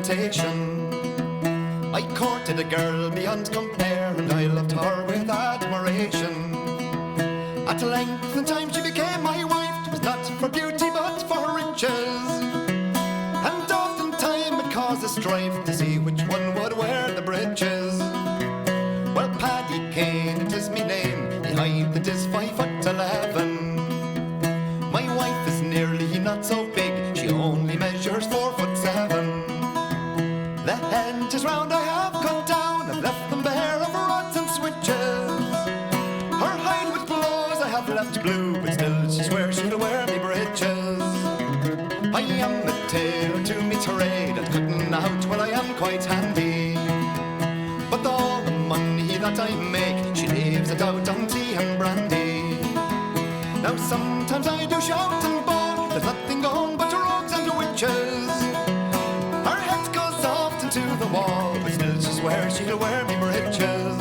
temptation. I courted a girl beyond compare, and I loved her with admiration. At length in time she became my wife. It was not for beauty but for riches, and oftentimes it caused a strife to see which one would wear the breeches. Well, Paddy Kane, it is me name, me height it is 5'11". My wife is nearly not so big, she only measures 4'7". The hedges round I have cut down, I've left them bare of rods and switches. Her hide with blows I have left blue, but still she swears she'll wear me breeches. I am a tailor to me trade, and cutting out well I am quite handy. But all the money that I make, she leaves it out on tea and brandy. Now sometimes I do shout and bawl, there's nothing going but rogues and witches. Her head goes off into the wall, but still she swears she'll wear me breeches.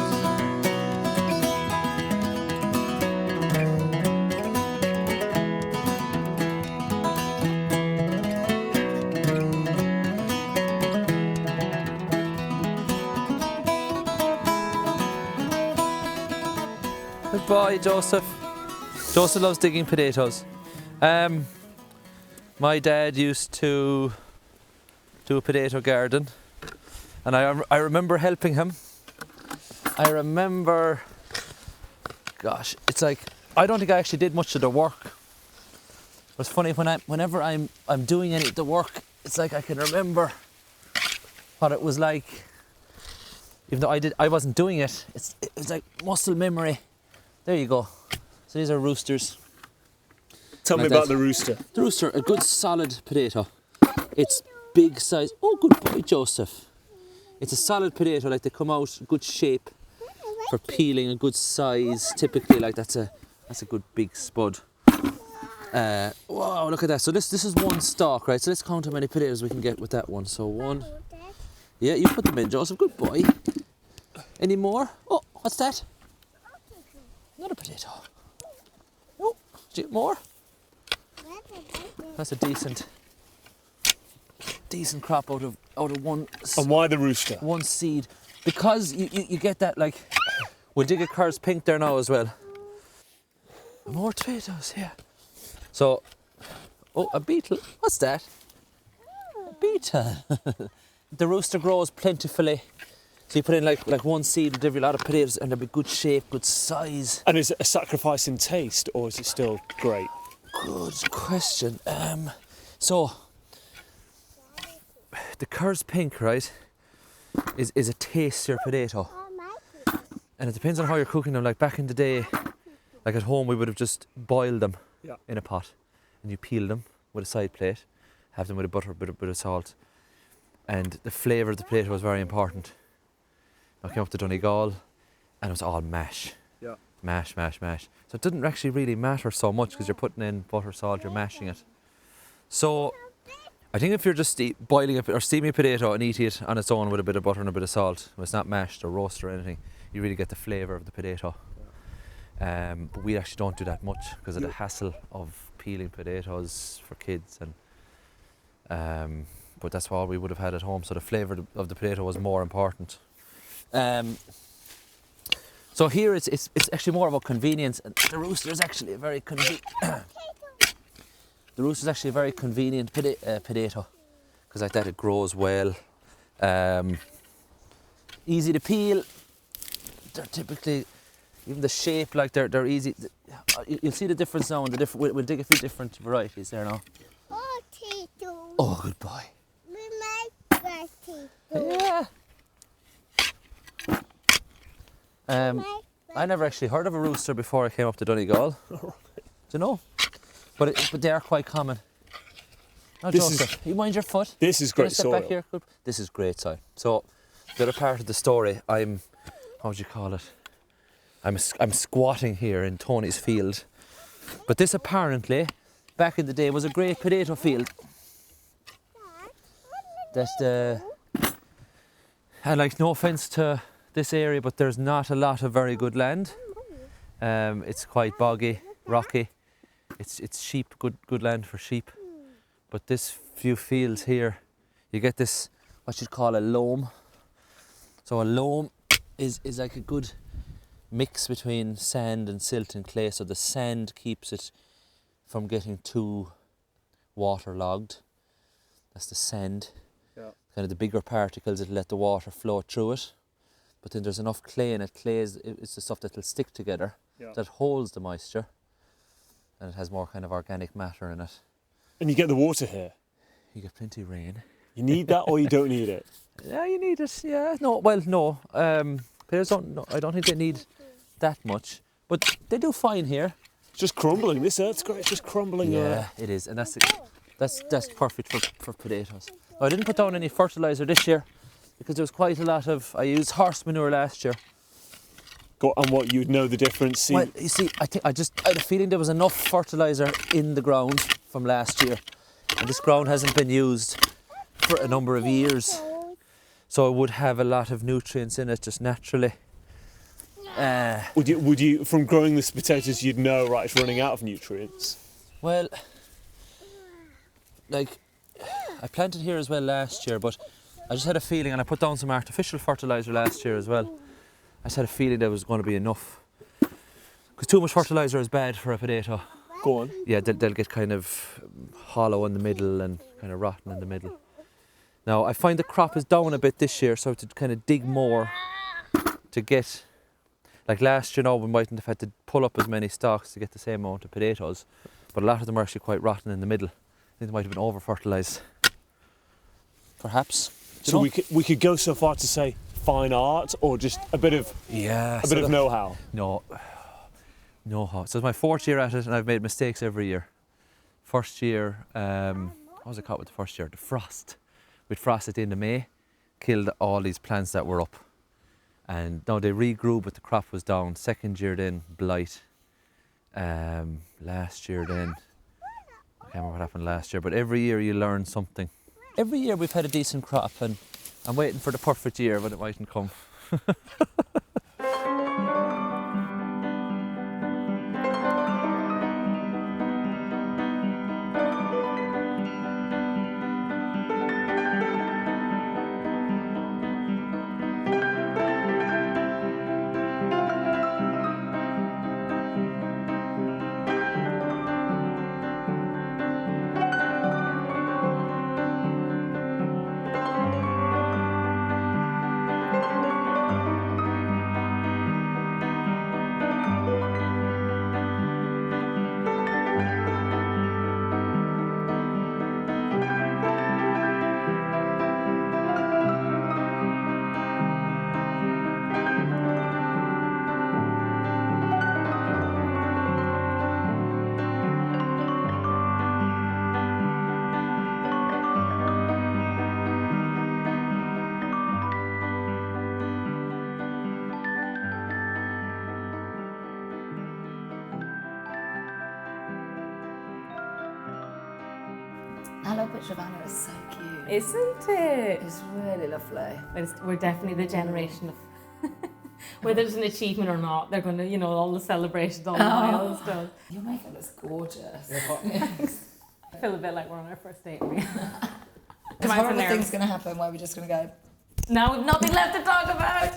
Good boy, Joseph. Joseph loves digging potatoes. My dad used to do a potato garden, and I remember helping him. I remember, gosh, it's like, I don't think I actually did much of the work. It's funny, whenever I'm doing any of the work, it's like I can remember what it was like. Even though I wasn't doing it, it's like muscle memory. There you go. So these are roosters. Tell me about the rooster. The rooster, a good solid potato. It's big size. Oh, good boy, Joseph. It's a solid potato, like they come out good shape for peeling, a good size. Typically, like that's a good big spud. Wow, look at that. So this is one stalk, right? So let's count how many potatoes we can get with that one. So one. Yeah, you put them in, Joseph. Good boy. Any more? Oh, what's that? Another potato. Oh, more? That's a decent crop out of one. And why the rooster? One seed, because you get that, like, we'll dig a Kerr's pink there now as well. More tomatoes, yeah. So, oh, a beetle. What's that? A beetle. The rooster grows plentifully. So you put in like one seed, with every lot of potatoes, and they'll be good shape, good size. And is it a sacrifice in taste, or is it still great? Good question. So the Kerr's pink, right, is a tastier potato, and it depends on how you're cooking them. Like back in the day, like at home, we would have just boiled them in a pot, and you peel them with a side plate, have them with a butter, bit of salt, and the flavour of the potato was very important. I came up to Donegal, and it was all mash. Yeah. Mash. So it didn't actually really matter so much because you're putting in butter, salt, you're mashing it. So I think if you're just boiling it or steaming a potato and eating it on its own with a bit of butter and a bit of salt, when it's not mashed or roasted or anything, you really get the flavour of the potato. But we actually don't do that much because of the hassle of peeling potatoes for kids, and but that's all we would have had at home. So the flavour of the potato was more important. So here it's actually more about convenience, and the rooster is actually a very convenient. The rooster is actually a very convenient potato, because like that it grows well, easy to peel. They're typically, even the shape, like they're easy. You'll see the difference now. We'll dig a few different varieties there now. Oh, good boy. Yeah. I never actually heard of a rooster before I came up to Donegal. Do you know? But they are quite common. Now, Joseph, you mind your foot? This is great soil. Back here? This is great soil. So the other part of the story, how would you call it? I'm squatting here in Tony's field. But this apparently, back in the day, was a great potato field. And like, no offence to this area, but there's not a lot of very good land. It's quite boggy, rocky. It's sheep, good land for sheep. But this few fields here, you get this what you'd call a loam. So a loam is like a good mix between sand and silt and clay. So the sand keeps it from getting too waterlogged. That's the sand. Yeah. Kind of the bigger particles that let the water flow through it. But then there's enough clay in it. Clay is the stuff that will stick together, that holds the moisture, and it has more kind of organic matter in it. And you get the water here. You get plenty of rain. You need that or you don't need it? Yeah, you need it. Yeah, no. Well, no. Players don't. No, I don't think they need that much, but they do fine here. It's just crumbling. This earth's great. It's just crumbling. Yeah, it is, and that's perfect for potatoes. I didn't put down any fertilizer this year because there was quite a lot of. I used horse manure last year. And what, you'd know the difference? See? Well, you see, I had a feeling there was enough fertilizer in the ground from last year, and this ground hasn't been used for a number of years, so it would have a lot of nutrients in it just naturally. Would you, from growing this potatoes, you'd know, right, it's running out of nutrients? Well, like, I planted here as well last year, but I just had a feeling, and I put down some artificial fertilizer last year as well. I just had a feeling there was going to be enough. Because too much fertilizer is bad for a potato. Go on. Yeah, they'll get kind of hollow in the middle and kind of rotten in the middle. Now, I find the crop is down a bit this year, so I have to kind of dig more to get... Like last year, we mightn't have had to pull up as many stalks to get the same amount of potatoes, but a lot of them are actually quite rotten in the middle. I think they might have been over-fertilised. Perhaps. So we could go so far to say fine art or just a bit of know-how? No, know-how. So it's my 4th year at it, and I've made mistakes every year. First year, what was it caught with the first year? The frost. With frost at the end of May, killed all these plants that were up. And now they regrew, but the crop was down. Second year then, blight. Last year then, I can't remember what happened last year, but every year you learn something. Every year we've had a decent crop, and I'm waiting for the perfect year, but it mightn't come. I love picture of Anna, it's so cute. Isn't it? It's really lovely. We're definitely the generation of whether it's an achievement or not, they're going to, all the celebrations, all the milestones. Your makeup looks gorgeous. I feel a bit like we're on our first date. There's horrible things going to happen where we're just going to go. Now we've nothing left to talk about.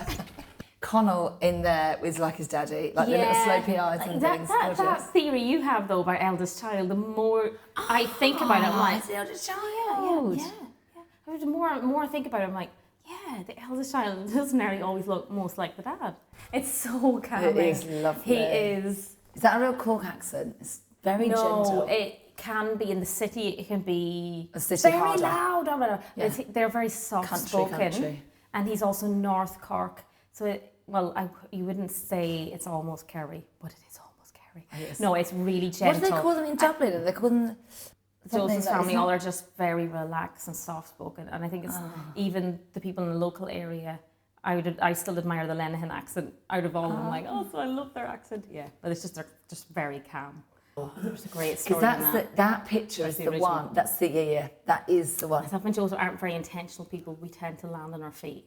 Connell in there is like his daddy, like the little slopey eyes and things. That theory you have though about eldest child, the more I think about it, I'm like, it's the eldest child. Yeah. The more I think about it, I'm like, yeah, the eldest child doesn't nearly always look most like the dad. It's so calming. It is lovely. He is. Is that a real Cork accent? It's very gentle. No, it can be in the city. It can be very harder. Loud. Yeah. They're very soft-spoken. Country. And he's also North Cork. So, you wouldn't say it's almost Kerry, but it is almost Kerry. No, it's really gentle. What do they call them in Dublin? They call them... Joseph's family all are just very relaxed and soft-spoken. And I think it's even the people in the local area, I still admire the Lenihan accent out of all of them. Like, so I love their accent. Yeah, but it's just, they're just very calm. There's a great story Because that picture is the one. That's the, that is the one. I thought when Joseph aren't very intentional people, we tend to land on our feet.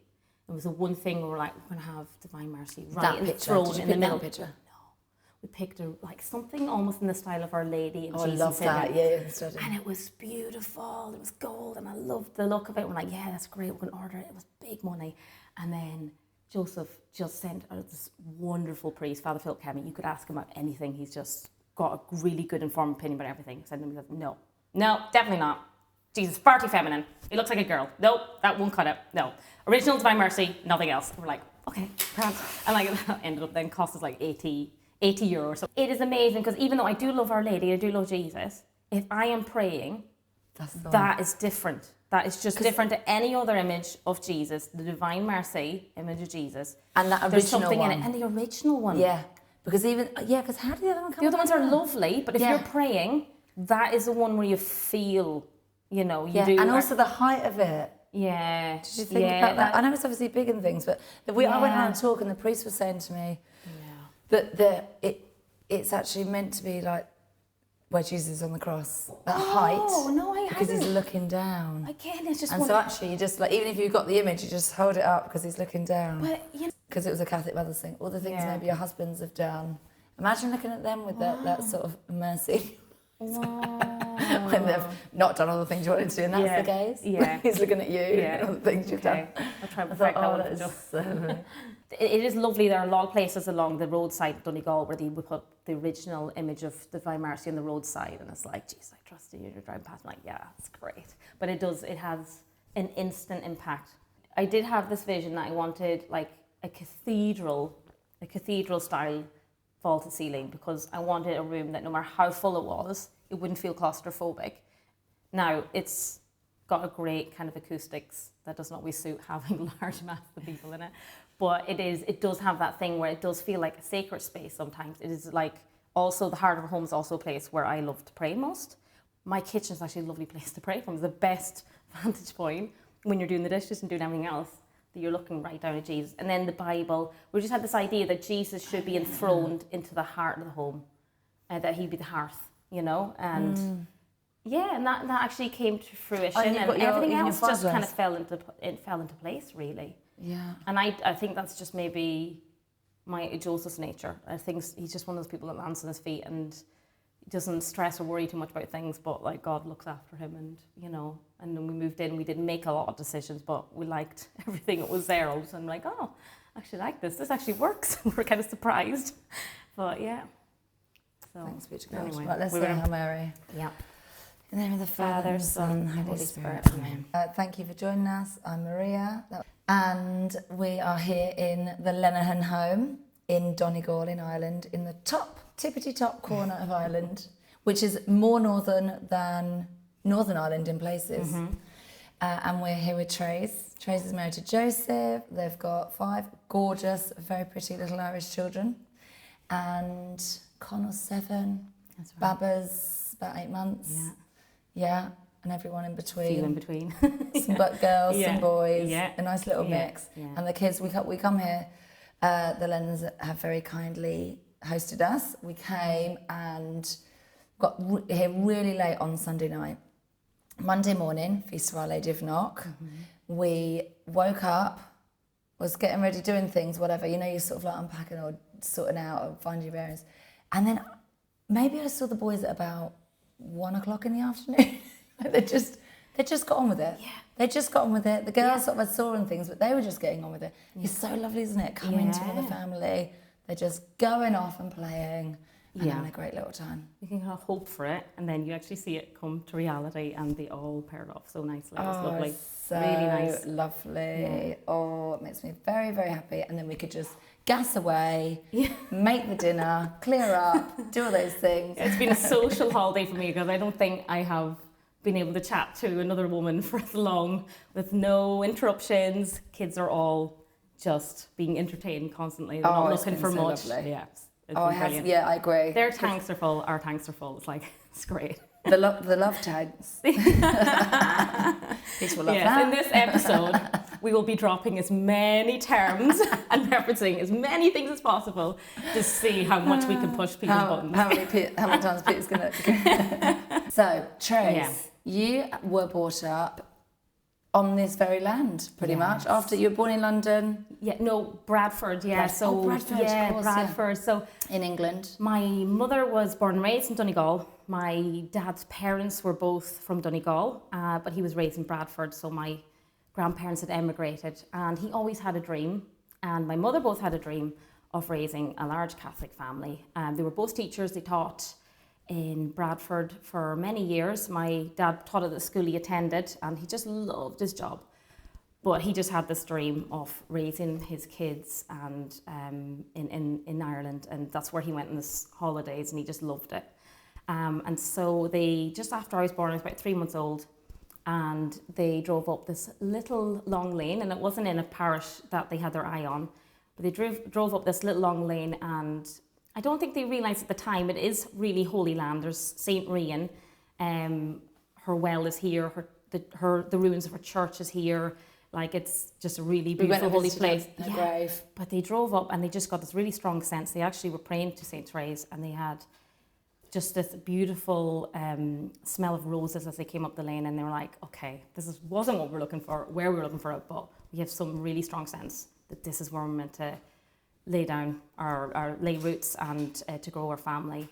It was the one thing we were like, we're going to have Divine Mercy right in the throne in the middle. Picture? No. we picked like something almost in the style of Our Lady and Oh, I Jesus love in that. it. Yeah, the study. And it was beautiful. It was gold, and I loved the look of it. We're like, yeah, that's great. We're gonna order it. It was big money, and then Joseph just sent out this wonderful priest, Father Philip Kemi. You could ask him about anything. He's just got a really good informed opinion about everything. Send him. He goes, no, definitely not. Jesus, far too feminine. He looks like a girl. Nope, that won't cut it. No. Original Divine Mercy, nothing else. We're like, okay, perhaps. And like that ended up then cost us like 80 euro or so. It is amazing because even though I do love Our Lady, I do love Jesus, if I am praying, that is different. That is just different to any other image of Jesus, the Divine Mercy image of Jesus. And that original There's something one. in it. And the original one. Yeah. Because because how did the other one come? The other ones are about? lovely, but if Yeah. you're praying, that is the one where you feel, you know, you do. And also the height of it. Yeah. Did you think about that? I know it's obviously big and things, but I went around a talk and the priest was saying to me that it's actually meant to be like where Jesus is on the cross, that height. Oh, no, I because hadn't. he's looking down. Again, it's just And so actually, you just like, even if you've got the image, you just hold it up because he's looking down. But, you know, Because it was a Catholic mother's thing. All the things maybe your husbands have done. Imagine looking at them with that sort of mercy. When they've not done all the things you wanted to do, and that's the gaze. Yeah. He's looking at you and all the things you've done. I'll try and I thought, perfect that one. that is so... It is lovely. There are a lot of places along the roadside in Donegal where they would put the original image of the Divine Mercy on the roadside, and it's like, geez, I trust in you. You're driving past. I'm like, yeah, it's great. But it has an instant impact. I did have this vision that I wanted like a cathedral style vaulted ceiling, because I wanted a room that no matter how full it was, it wouldn't feel claustrophobic. Now, it's got a great kind of acoustics that doesn't always suit having large masses of people in it, but it does have that thing where it does feel like a sacred space sometimes. It is like, also the heart of our home is also a place where I love to pray most. My kitchen is actually a lovely place to pray from. It's the best vantage point when you're doing the dishes and doing everything else, that you're looking right down at Jesus. And then the Bible, we just had this idea that Jesus should be enthroned into the heart of the home, that he'd be the hearth, you know, and and that actually came to fruition, and everything else just kind of fell into place, really. Yeah. And I think that's just maybe Joseph's nature. I think he's just one of those people that lands on his feet and doesn't stress or worry too much about things, but like God looks after him, and you know. And when we moved in, we didn't make a lot of decisions, but we liked everything that was there. All of a sudden, like, oh, I actually like this. This actually works. We're kind of surprised, but yeah. So, Thanks be to God. anyway, Right, let's say Hail Mary. Yeah. In the name of the Father, Son, and Holy Spirit. Amen. Thank you for joining us. I'm Maria, and we are here in the Lenihan home in Donegal in Ireland, in the tippity-top corner of Ireland, which is more northern than Northern Ireland in places. And we're here with Treise. Treise is married to Joseph. They've got 5 gorgeous, very pretty little Irish children. And Connor's 7. That's right. Baba's about 8 months. Yeah, and everyone in between. Few in between. Some girls, some boys. Yeah. A nice little mix. Yeah. And the kids, we come here. The Lennons have very kindly hosted us. We came and got here really late on Sunday night. Monday morning, Feast of Our Lady of Knock. We woke up, was getting ready, doing things, whatever. You know, you're sort of like unpacking or sorting out or finding your bearings. And then maybe I saw the boys at about 1 o'clock in the afternoon. they just got on with it. Yeah. They just got on with it. The girls sort of I saw and things, but they were just getting on with it. It's so lovely, isn't it? Coming to all the family. They're just going off and playing and having a great little time. You can kind of hope for it, and then you actually see it come to reality, and they all paired off so nicely. It was lovely. So really nice. Lovely. Oh, it makes me very, very happy. And then we could just gas away, make the dinner, clear up, do all those things. It's been a social holiday for me, because I don't think I have been able to chat to another woman for as long, with no interruptions. Kids are all just being entertained constantly. They're not looking for much. Lovely. Yeah. Brilliant. I agree. Their tanks are full, our tanks are full. It's like, it's great. The love tanks. People love that. In this episode, we will be dropping as many terms and referencing as many things as possible to see how much we can push people's buttons. How many times Peter's going to... So, Treise, you were brought up on this very land, pretty much. After you were born in London, Yeah, no, Bradford, yeah. So Bradford, yeah, of course, Bradford. So in England. my mother was born and raised in Donegal. My dad's parents were both from Donegal, but he was raised in Bradford. So my grandparents had emigrated, and he always had a dream, and my mother both had a dream of raising a large Catholic family. They were both teachers. They taught in Bradford for many years. My dad taught at the school he attended, and he just loved his job. But he just had this dream of raising his kids and in Ireland, and that's where he went on his holidays, and he just loved it. And so they, just after I was born, I was about 3 months old, and they drove up this little long lane, and it wasn't in a parish that they had their eye on, but they drove up this little long lane, and I don't think they realised at the time it is really holy land. There's St. Rian, her well is here, the ruins of her church is here. Like, it's just a really beautiful holy place. Her grave. But they drove up and they just got this really strong sense. They actually were praying to St. Treise, and they had just this beautiful smell of roses as they came up the lane, and they were like, okay, wasn't what we're looking for, where we were looking for it, but we have some really strong sense that this is where we're meant to lay down our lay roots and to grow our family.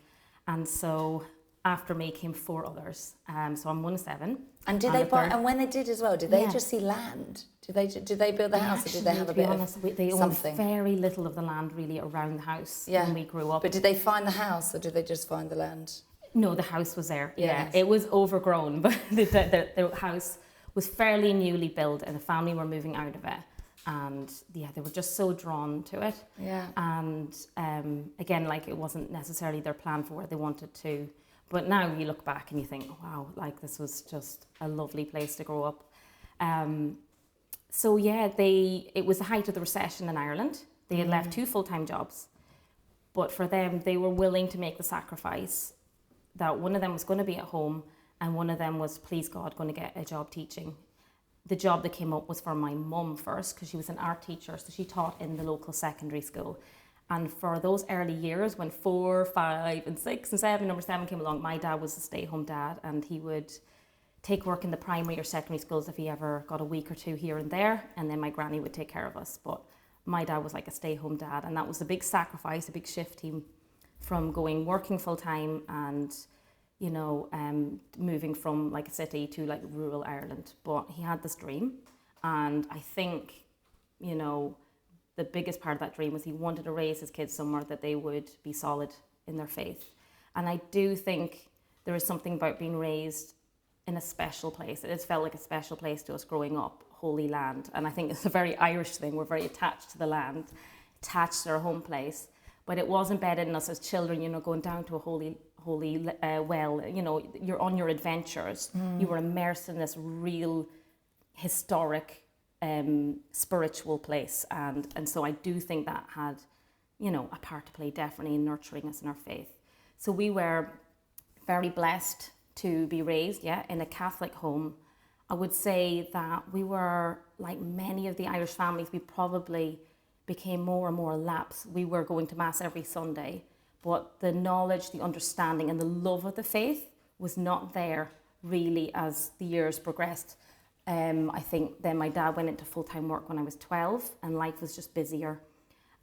And so after me came 4 others. So I'm one of 7. And did they buy? And when they did as well, did they just see land? Did they build the house, or did they have a bit of they owned something? very little of the land really around the house when we grew up. But did they find the house, or did they just find the land? No, the house was there. Yes. Yeah, it was overgrown, but the house was fairly newly built, and the family were moving out of it. And yeah, they were just so drawn to it. Yeah. And again, like, it wasn't necessarily their plan for where they wanted to. But now you look back and you think, wow, like, this was just a lovely place to grow up. So yeah, it was the height of the recession in Ireland. They had left 2 full-time jobs. But for them, they were willing to make the sacrifice that one of them was going to be at home, and one of them was, please God, going to get a job teaching. The job that came up was for my mum first, because she was an art teacher, so she taught in the local secondary school. And for those early years, when 4, 5, and 6, and 7, number 7 came along, my dad was a stay-at-home dad, and he would take work in the primary or secondary schools if he ever got a week or 2 here and there, and then my granny would take care of us. But my dad was like a stay-at-home dad, and that was a big sacrifice, a big shift from working full-time and, you know, moving from like a city to like rural Ireland. But he had this dream, and I think, you know, the biggest part of that dream was he wanted to raise his kids somewhere that they would be solid in their faith. And I do think there is something about being raised in a special place. It has felt like a special place to us growing up, Holy Land. And I think it's a very Irish thing. We're very attached to the land, attached to our home place. But it was embedded in us as children, you know, going down to a holy well, you know, you're on your adventures. You were immersed in this real historic spiritual place, and so I do think that had, you know, a part to play definitely in nurturing us in our faith. So we were very blessed to be raised in a Catholic home. I would say that we were, like many of the Irish families, we probably became more and more lapsed. We were going to Mass every Sunday, but the knowledge, the understanding, and the love of the faith was not there really as the years progressed. I think then my dad went into full-time work when I was 12, and life was just busier.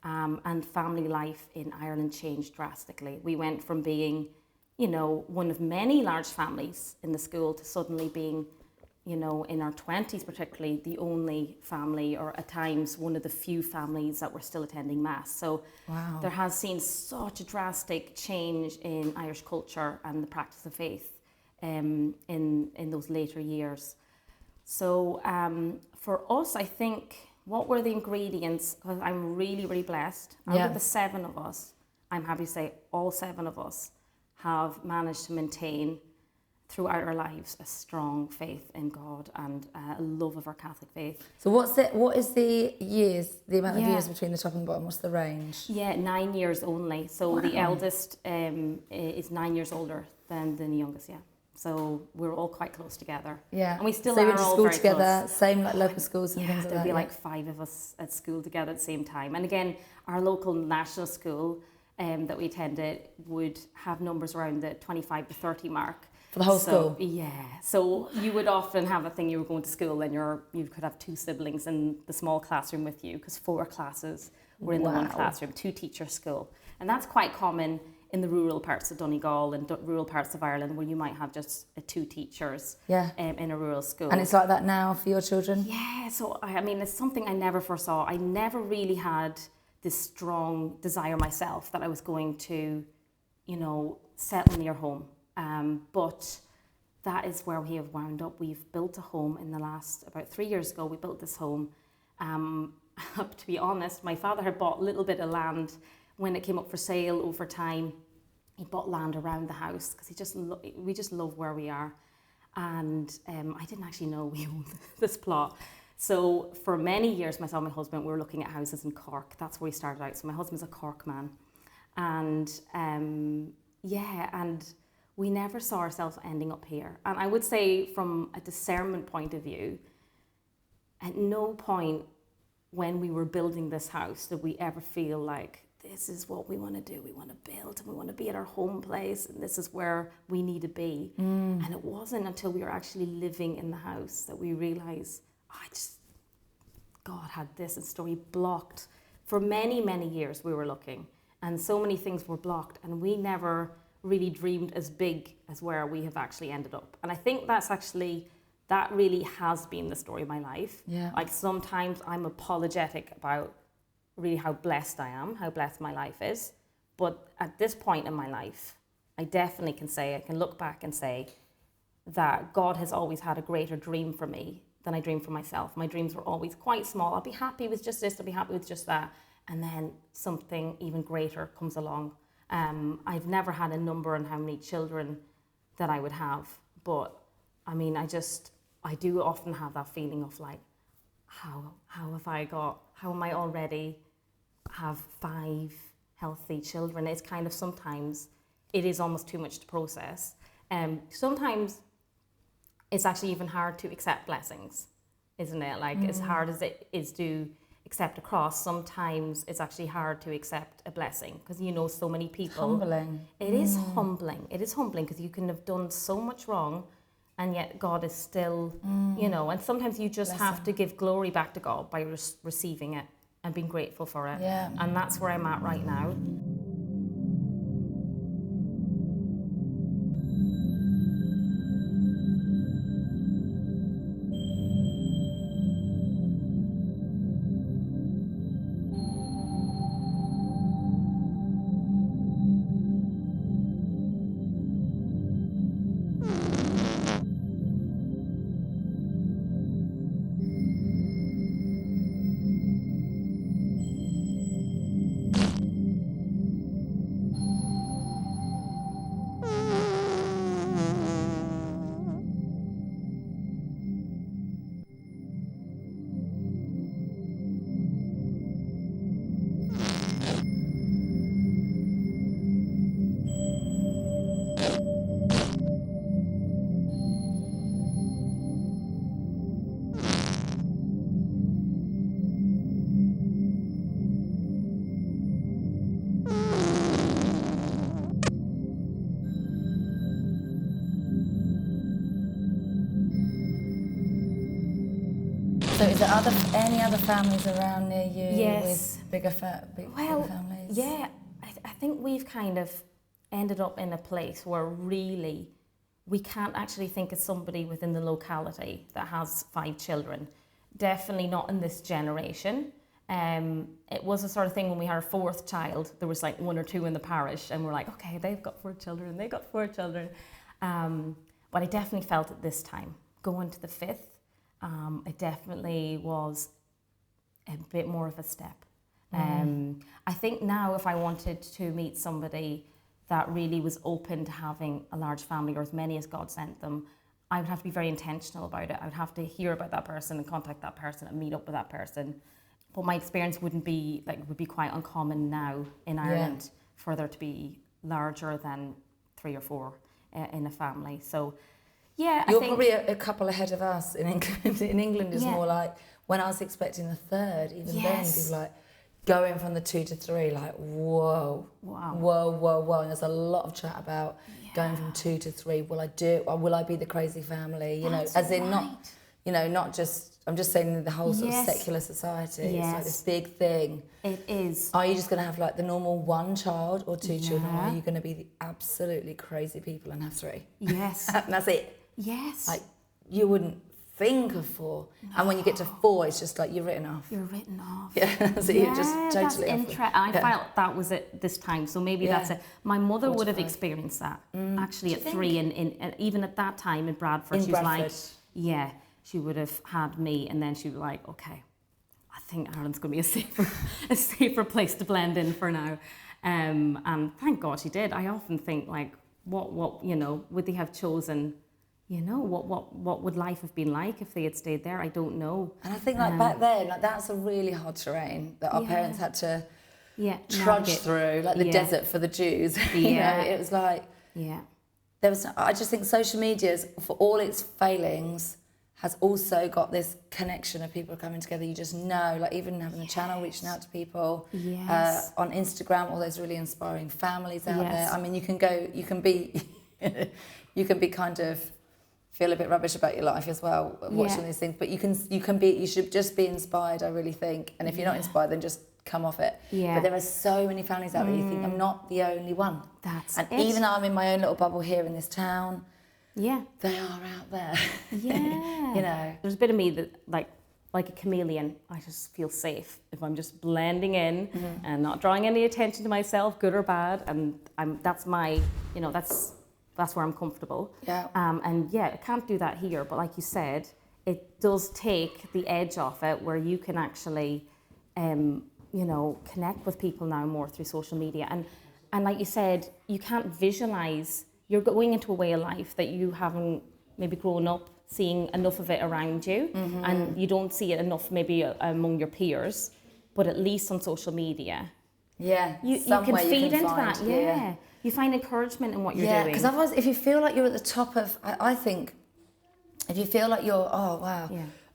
And family life in Ireland changed drastically. We went from being, you know, one of many large families in the school to suddenly being, you know, in our 20s particularly, the only family, or at times one of the few families that were still attending Mass. So there has been such a drastic change in Irish culture and the practice of faith in those later years. So for us, I think, what were the ingredients? Because I'm really, really blessed. Out of the 7 of us, I'm happy to say all 7 of us have managed to maintain throughout our lives a strong faith in God and a love of our Catholic faith. So what is the amount of years between the top and the bottom? What's the range? Yeah, 9 years only. So the eldest is 9 years older than the youngest, So we're all quite close together. Yeah. And we still are all very together, close. same like local schools and things like that. There'd be like 5 of us at school together at the same time. And again, our local national school that we attended would have numbers around the 25 to 30 mark. For the whole school? Yeah. So you would often have a thing, you were going to school and you could have 2 siblings in the small classroom with you, because 4 classes were in the one classroom, 2 teacher school. And that's quite common in the rural parts of Donegal and rural parts of Ireland, where you might have just 2 teachers in a rural school. And it's like that now for your children? Yeah, so I mean, it's something I never foresaw. I never really had this strong desire myself that I was going to, you know, settle near home. But that is where we have wound up. We've built a home in the last, about 3 years ago, we built this home. To be honest, my father had bought a little bit of land when it came up for sale over time. He bought land around the house because we just love where we are. And I didn't actually know we owned this plot. So for many years, myself and my husband, we were looking at houses in Cork. That's where we started out. So my husband's a Cork man. And and we never saw ourselves ending up here. And I would say from a discernment point of view, at no point when we were building this house did we ever feel like, this is what we want to do. We want to build and we want to be at our home place and this is where we need to be. And it wasn't until we were actually living in the house that we realized, God had this in store. He blocked. For many, many years we were looking and so many things were blocked and we never really dreamed as big as where we have actually ended up. And I think that really has been the story of my life. Yeah. Like sometimes I'm apologetic about really how blessed I am, how blessed my life is. But at this point in my life, I definitely I can look back and say that God has always had a greater dream for me than I dreamed for myself. My dreams were always quite small. I'll be happy with just this, I'll be happy with just that. And then something even greater comes along. I've never had a number on how many children that I would have. But I mean, I do often have that feeling of like, how am I already have 5 healthy children? It's kind of sometimes it is almost too much to process. Sometimes it's actually even hard to accept blessings, isn't it? Like as hard as it is to accept a cross, sometimes it's actually hard to accept a blessing because you know so many people. Humbling. It is humbling. It is humbling because you can have done so much wrong and yet God is still, you know, and sometimes you just have to give glory back to God by receiving it and being grateful for it. Yeah. And that's where I'm at right now. So is there any other families around near you Yes. with bigger families? Yeah, I think we've kind of ended up in a place where really we can't actually think of somebody within the locality that has 5 children. Definitely not in this generation. It was a sort of thing when we had our 4th child, there was like 1 or 2 in the parish and we're like, okay, they've got 4 children, they got 4 children. But I definitely felt at this time, going to the 5th, it definitely was a bit more of a step. I think now if I wanted to meet somebody that really was open to having a large family or as many as God sent them, I would have to be very intentional about it. I would have to hear about that person and contact that person and meet up with that person. But my experience would be quite uncommon now in Ireland for there to be larger than 3 or 4 in a family. So yeah, You're I think probably a couple ahead of us in England. In England, it's more like when I was expecting the 3rd, even then, people were like, going from the 2 to 3, like, whoa. Whoa. And there's a lot of chat about going from 2 to 3. Will I do it? Or will I be the crazy family? You know, as in not, you know, not just, I'm just saying the whole sort of secular society. It's like this big thing. It is. Are you just going to have like the normal 1 child or 2 children? Or are you going to be the absolutely crazy people and have 3? Yes. And that's it. Yes. Like, you wouldn't think of 4. No. And when you get to 4, it's just like you're written off. You're written off. Yeah, so you're just totally that's interesting. I felt that was it this time, so maybe that's it. My mother would have experienced that, actually, at 3, and even at that time in Bradford, she was like, she would have had me, and then she was like, okay, I think Ireland's going to be a safer place to blend in for now. And thank God she did. I often think, like, what you know, would they have chosen? You know, what would life have been like if they had stayed there? I don't know. And I think, like, back then, like, that's a really hard terrain that our parents had to trudge through, like the desert for the Jews. You know, it was like, there was. I just think social media's, for all its failings, has also got this connection of people coming together. You just know, like, even having a channel, reaching out to people on Instagram, all those really inspiring families out there. I mean, you can be kind of feel a bit rubbish about your life as well, watching these things. But you should just be inspired, I really think. And if you're not inspired, then just come off it. But there are so many families out there. You think, I'm not the only one. Even though I'm in my own little bubble here in this town, they are out there. You know, there's a bit of me that, like a chameleon, I just feel safe if I'm just blending in and not drawing any attention to myself, good or bad. And that's my, you know, that's where I'm comfortable. And I can't do that here. But like you said, it does take the edge off it, where you can actually, you know, connect with people now more through social media. And like you said, you can't visualize. You're going into a way of life that you haven't maybe grown up seeing enough of it around you, and you don't see it enough maybe among your peers. But at least on social media, you can feed into that. You find encouragement in what you're doing. Because otherwise, if you feel like you're at the top of, I think, if you feel like you're, I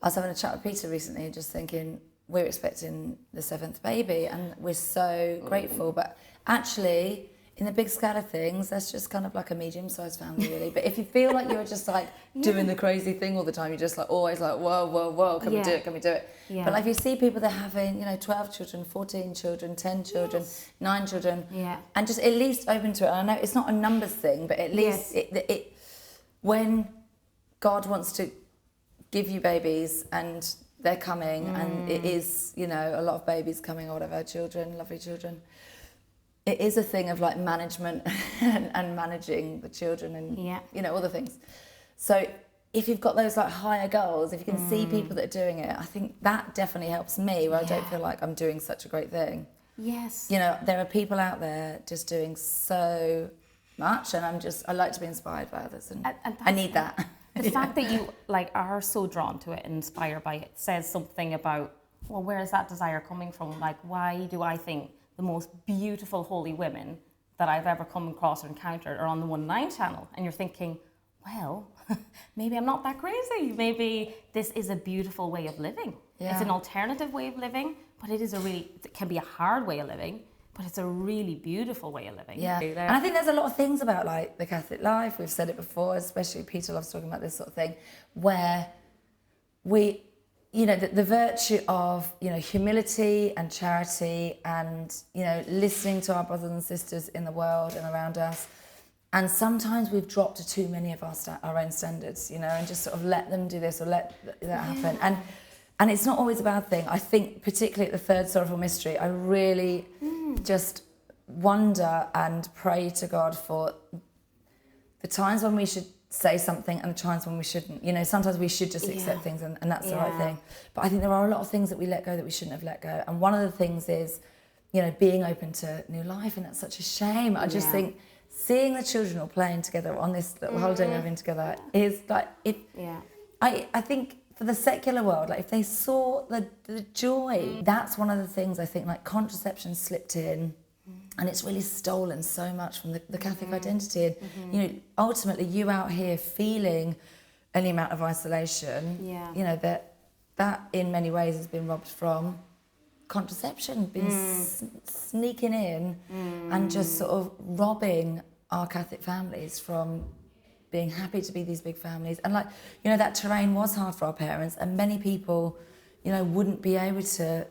was having a chat with Peter recently, just thinking, we're expecting the 7th baby, and we're so grateful. But actually, in the big scale of things, that's just kind of like a medium-sized family, really. But if you feel like you're just like doing the crazy thing all the time, you're just like always like, whoa, can we do it? But like, if you see people that are having, you know, 12 children, 14 children, 10 children, 9 children, and just at least open to it. And I know it's not a numbers thing, but at least it when God wants to give you babies and they're coming, and it is, you know, a lot of babies coming or whatever, children, lovely children. It is a thing of like management and managing the children and, you know, all the things. So if you've got those like higher goals, if you can see people that are doing it, I think that definitely helps me, where I don't feel like I'm doing such a great thing. Yes. You know, there are people out there just doing so much, and I like to be inspired by others, and I need that. The fact that you like are so drawn to it and inspired by it says something about, well, where is that desire coming from? Like, why do I think the most beautiful holy women that I've ever come across or encountered are on the 1-9 channel? And you're thinking, well, maybe I'm not that crazy. Maybe this is a beautiful way of living. It's an alternative way of living, but it can be a hard way of living, but it's a really beautiful way of living. And I think there's a lot of things about like the Catholic life, we've said it before, especially Peter loves talking about this sort of thing, where we, you know, the virtue of, you know, humility and charity and, you know, listening to our brothers and sisters in the world and around us. And sometimes we've dropped to too many of our own standards, you know, and just sort of let them do this or let that happen. And it's not always a bad thing. I think particularly at the third sorrowful mystery, I really just wonder and pray to God for the times when we should say something and the times when we shouldn't. You know, sometimes we should just accept things and that's the right thing. But I think there are a lot of things that we let go that we shouldn't have let go. And one of the things is, you know, being open to new life, and that's such a shame. I just think seeing the children all playing together on this little holiday we're having together is like, I think for the secular world, like if they saw the joy, that's one of the things I think, like contraception slipped in, and it's really stolen so much from the Catholic identity. And, you know, ultimately you out here feeling any amount of isolation, you know, that in many ways has been robbed from. contraception, been sneaking in and just sort of robbing our Catholic families from being happy to be these big families. And like, you know, that terrain was hard for our parents, and many people, you know, wouldn't be able to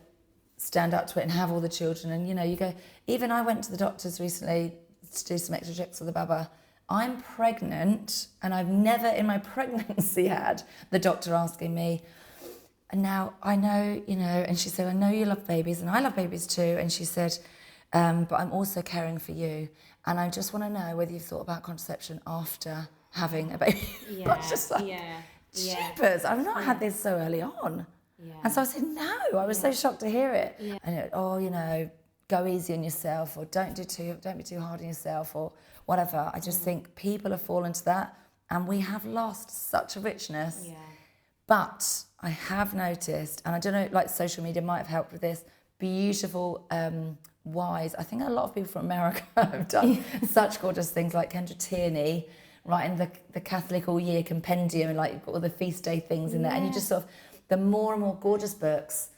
stand up to it and have all the children. And, you know, you go, even I went to the doctors recently to do some extra checks with the baba. I'm pregnant, and I've never in my pregnancy had the doctor asking me, and now I know, you know, and she said, I know you love babies, and I love babies too. And she said, but I'm also caring for you. And I just want to know whether you've thought about contraception after having a baby. I was just like, jeepers, I've not had this so early on. Yeah. And so I said, no, I was so shocked to hear it. Yeah. And it, oh, you know, go easy on yourself, or don't be too hard on yourself, or whatever. I just think people have fallen to that, and we have lost such a richness. Yeah. But I have noticed, and I don't know, like social media might have helped with this, beautiful, wise, I think a lot of people from America have done such gorgeous things, like Kendra Tierney, writing the Catholic All Year Compendium, and like you've got all the feast day things in there, and you just sort of, the more and more gorgeous books,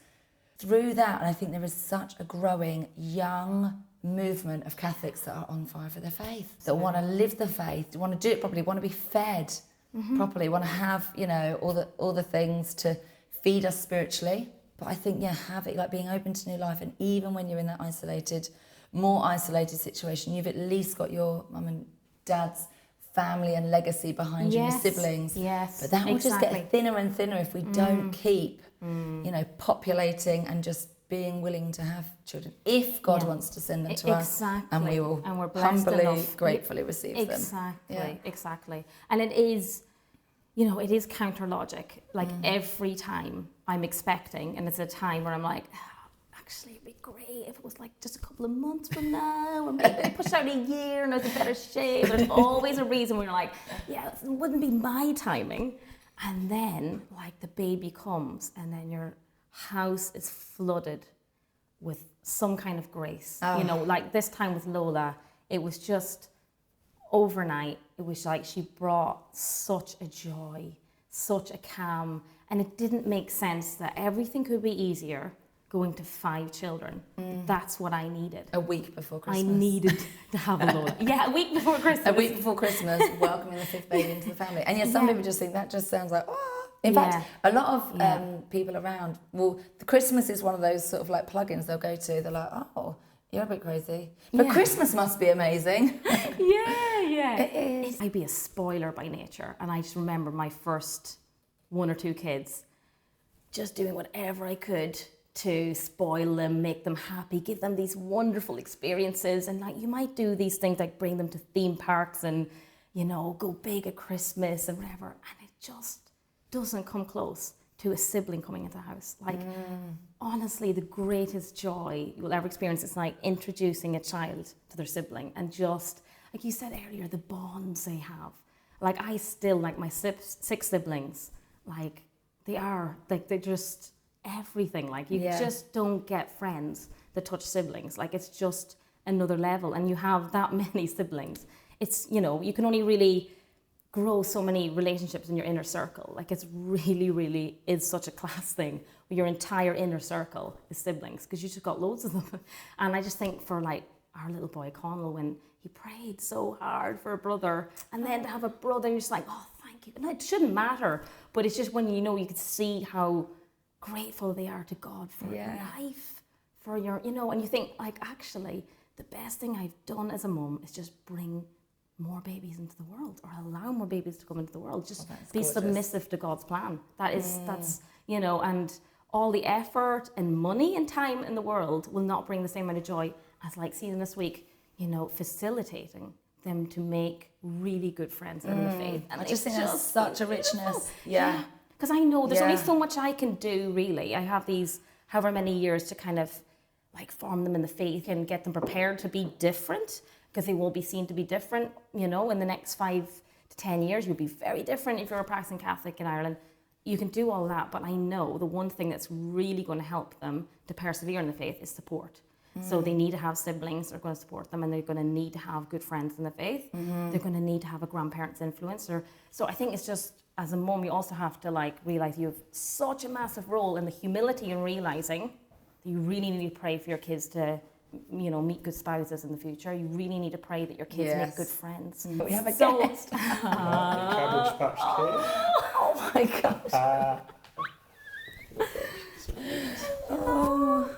through that, and I think there is such a growing young movement of Catholics that are on fire for their faith, that want to live the faith, want to do it properly, want to be fed properly, want to have, you know, all the things to feed us spiritually. But I think, yeah, have it, like being open to new life, and even when you're in that more isolated situation, you've at least got your mum and dad's family and legacy behind you, your siblings. Yes, but that will just get thinner and thinner if we don't keep, you know, populating and just being willing to have children. If God wants to send them to us, and we will humbly, gratefully receive them. Exactly. And it is, you know, it is counter logic. Like every time I'm expecting, and it's a time where I'm like, actually, it'd be great if it was like just a couple of months from now, or maybe push out a year and I was in better shape. There's always a reason where you're like, yeah, it wouldn't be my timing. And then, like, the baby comes, and then your house is flooded with some kind of grace. You know, like this time with Lola, it was just overnight. It was like she brought such a joy, such a calm, and it didn't make sense that everything could be easier going to 5 children. That's what I needed. A week before Christmas. I needed to have a Lola. Yeah, a week before Christmas. A week before Christmas, welcoming the 5th baby into the family. And some people just think that just sounds like, oh. In fact, a lot of people around, well, the Christmas is one of those sort of like plugins they'll go to. They're like, oh, you're a bit crazy. But Christmas must be amazing. It is. I'd be a spoiler by nature. And I just remember my first 1 or 2 kids just doing whatever I could to spoil them, make them happy, give them these wonderful experiences. And like, you might do these things like bring them to theme parks and, you know, go big at Christmas and whatever. And it just doesn't come close to a sibling coming into the house. Like, honestly, the greatest joy you will ever experience is like introducing a child to their sibling, and just, like you said earlier, the bonds they have. Like, I still, like my 6 siblings, like, they're just everything. Like, you just don't get friends that touch siblings. Like, it's just another level, and you have that many siblings. It's, you know, you can only really grow so many relationships in your inner circle. Like, it's really is such a class thing where your entire inner circle is siblings, because you just got loads of them. And I just think for like our little boy Conal, when he prayed so hard for a brother, and then to have a brother, you're just like, oh, thank you. And it shouldn't matter, but it's just when, you know, you can see how grateful they are to God for your life, for your, you know, and you think like, actually, the best thing I've done as a mum is just bring more babies into the world, or allow more babies to come into the world. Just be submissive to God's plan. That's, you know, and all the effort and money and time in the world will not bring the same amount of joy as, like, seeing this week, you know, facilitating them to make really good friends in the faith. And I just think there's such a richness. Because I know there's only so much I can do, really. I have these however many years to kind of like form them in the faith and get them prepared to be different, because they will be seen to be different, you know, in the next 5 to 10 years. You'll be very different if you're a practicing Catholic in Ireland. You can do all that, but I know the one thing that's really going to help them to persevere in the faith is support. So they need to have siblings that are going to support them, and they're going to need to have good friends in the faith. They're going to need to have a grandparent's influence. So I think it's just, as a mum, you also have to like realize you have such a massive role in the humility and realizing You really need to pray for your kids to, meet good spouses in the future. You really need to pray that your kids make good friends. We have a So- guest. Cabbage Patch Kid. Oh my gosh. Oh,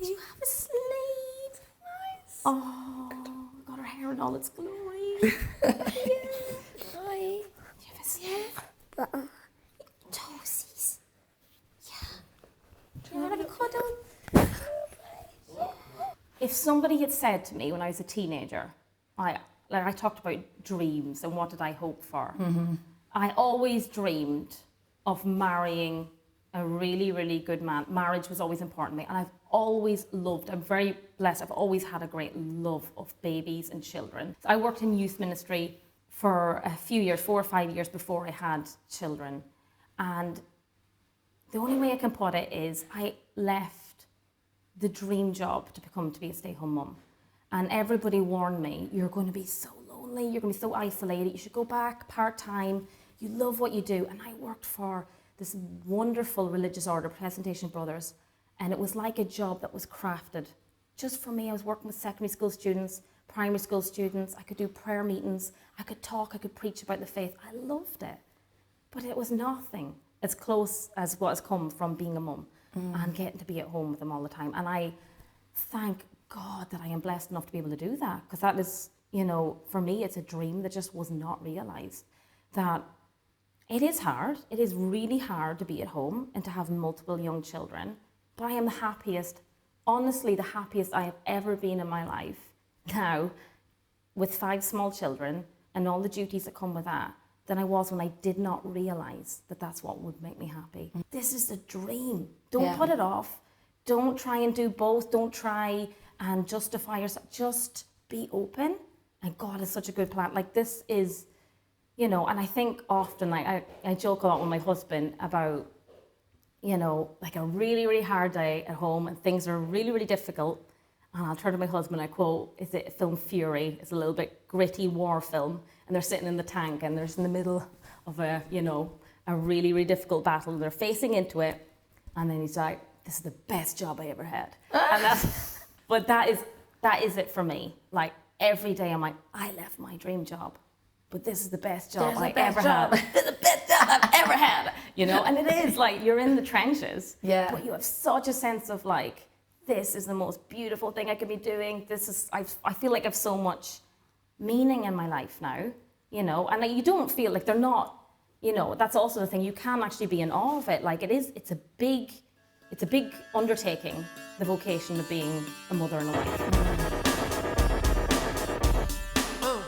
You have a sleeve. Nice. Oh, got her hair in all its glory. Hi. You have a sleeve. Toesies. Do you want to have a cuddle? If somebody had said to me when I was a teenager, I talked about dreams and what did I hope for. I always dreamed of marrying a really, really good man. Marriage was always important to me, and I've always loved, I'm very blessed, I've always had a great love of babies and children. I worked in youth ministry for a few years, 4 or 5 years before I had children. And the only way I can put it is I left the dream job to be a stay-home mum. And everybody warned me, you're going to be so lonely, you're going to be so isolated, you should go back part-time, you love what you do. And I worked for this wonderful religious order, Presentation Brothers, and it was like a job that was crafted just for me. I was working with secondary school students, primary school students, I could do prayer meetings, I could talk, I could preach about the faith. I loved it. But it was nothing as close as what has come from being a mum and getting to be at home with them all the time. And I thank God that I am blessed enough to be able to do that, because that is, for me, it's a dream that just was not realised. That it is hard, it is really hard to be at home and to have multiple young children, but I am the happiest, honestly the happiest I have ever been in my life now, with 5 small children and all the duties that come with that, than I was when I did not realise that that's what would make me happy. This is a dream. Don't put it off. Don't try and do both. Don't try and justify yourself. Just be open. And God is such a good plan. Like, this is, and I think often, like, I joke a lot with my husband about, like a really, really hard day at home and things are really, really difficult. And I'll turn to my husband and I quote, is it film Fury? It's a little bit gritty war film. And they're sitting in the tank and they're in the middle of a really, really difficult battle. And they're facing into it. And then he's like, this is the best job I ever had. And but that is it for me. Like, every day I'm like, I left my dream job, but this is the best job I ever had. This is the best job I've ever had. And it is like, you're in the trenches, but you have such a sense of like, this is the most beautiful thing I could be doing. I feel like I have so much meaning in my life now, and you don't feel like they're not, that's also the thing. You can actually be in awe of it. Like, it's a big undertaking, the vocation of being a mother and a wife. Well,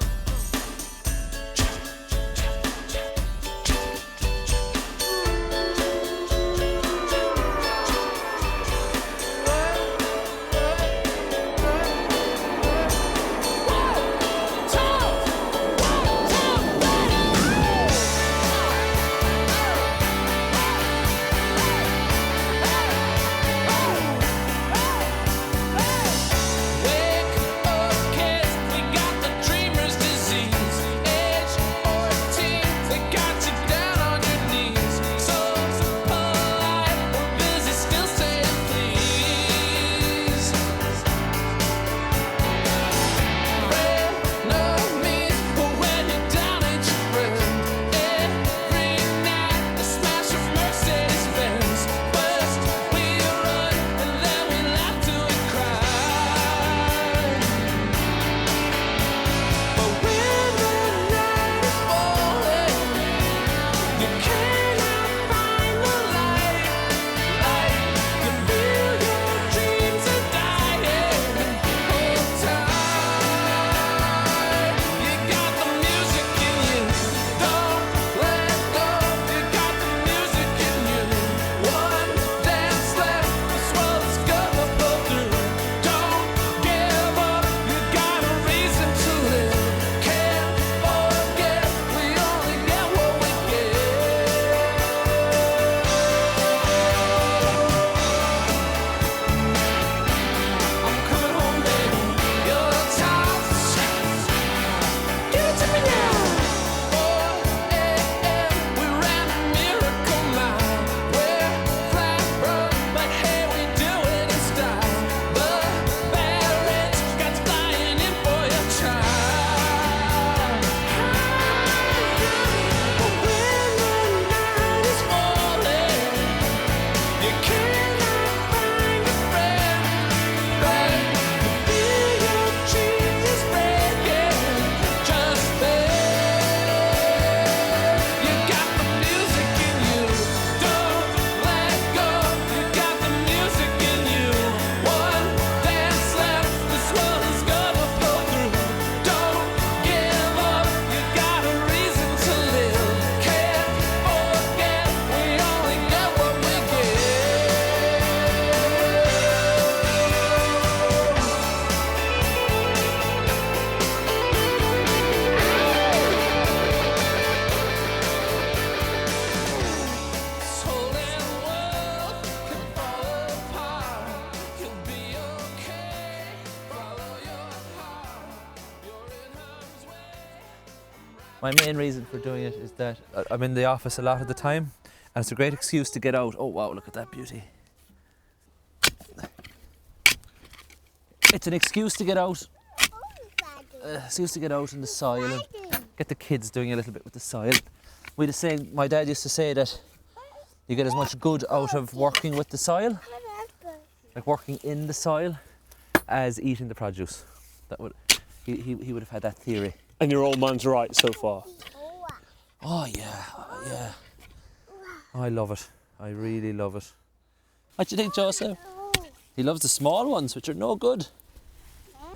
My main reason for doing it is that I'm in the office a lot of the time, and it's a great excuse to get out. Oh wow, look at that beauty. It's an excuse to get out. Excuse to get out in the soil and get the kids doing a little bit with the soil. We were saying, my dad used to say that you get as much good out of working with the soil, like working in the soil, as eating the produce. That would he would have had that theory. And your old man's right so far. Oh yeah, yeah. Oh, I love it. I really love it. What do you think, Joseph? He loves the small ones, which are no good.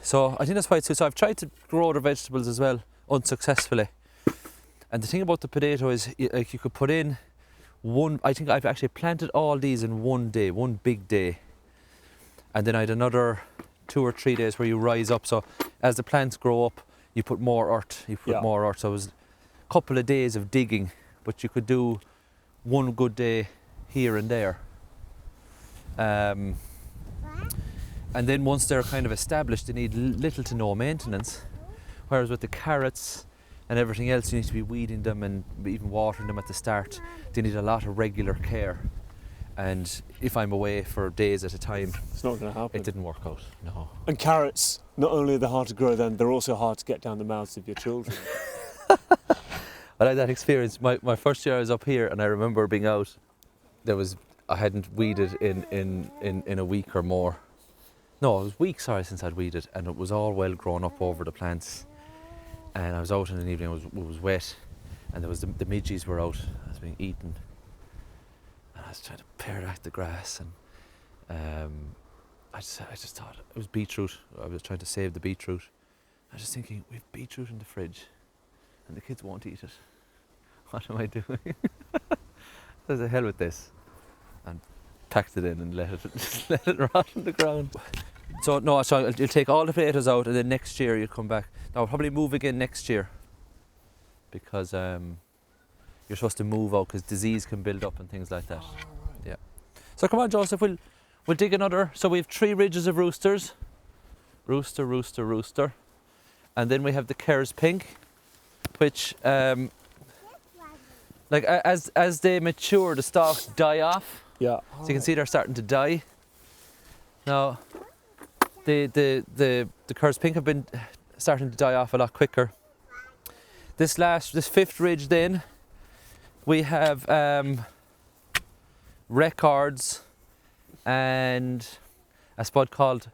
So I think that's why it's so I've tried to grow other vegetables as well, unsuccessfully. And the thing about the potato is, like, you could put in one. I think I've actually planted all these in one day, one big day, and then I had another 2 or 3 days where you rise up. So as the plants grow up, you put more earth. You put more earth. So it was a couple of days of digging, but you could do one good day here and there. And then once they're kind of established, they need little to no maintenance. Whereas with the carrots and everything else, you need to be weeding them and even watering them at the start. They need a lot of regular care. And if I'm away for days at a time, it's not going to happen. It didn't work out, no. And carrots, not only are they hard to grow then, they're also hard to get down the mouths of your children. I had that experience. My first year I was up here, and I remember being out. I hadn't weeded in a week or more. No, it was weeks, since I'd weeded, and it was all well grown up over the plants. And I was out in the evening, it was wet, and there was the midges were out, I was being eaten. And I was trying to pare back the grass, and I just thought it was beetroot. I was trying to save the beetroot. I was just thinking, we have beetroot in the fridge, and the kids won't eat it. What am I doing? There's a hell with this. And packed it in and let it rot on the ground. So you'll take all the potatoes out, and then next year you'll come back. Now I'll probably move again next year, because you're supposed to move out because disease can build up and things like that. Oh, right. Yeah. So come on, Joseph, we'll dig another. So we have 3 ridges of roosters. Rooster, rooster, rooster. And then we have the Kerr's pink, which like as they mature, the stalks die off. Yeah. So you can see they're starting to die. Now, the Kerr's pink have been starting to die off a lot quicker. This 5th ridge, then we have records and a spud called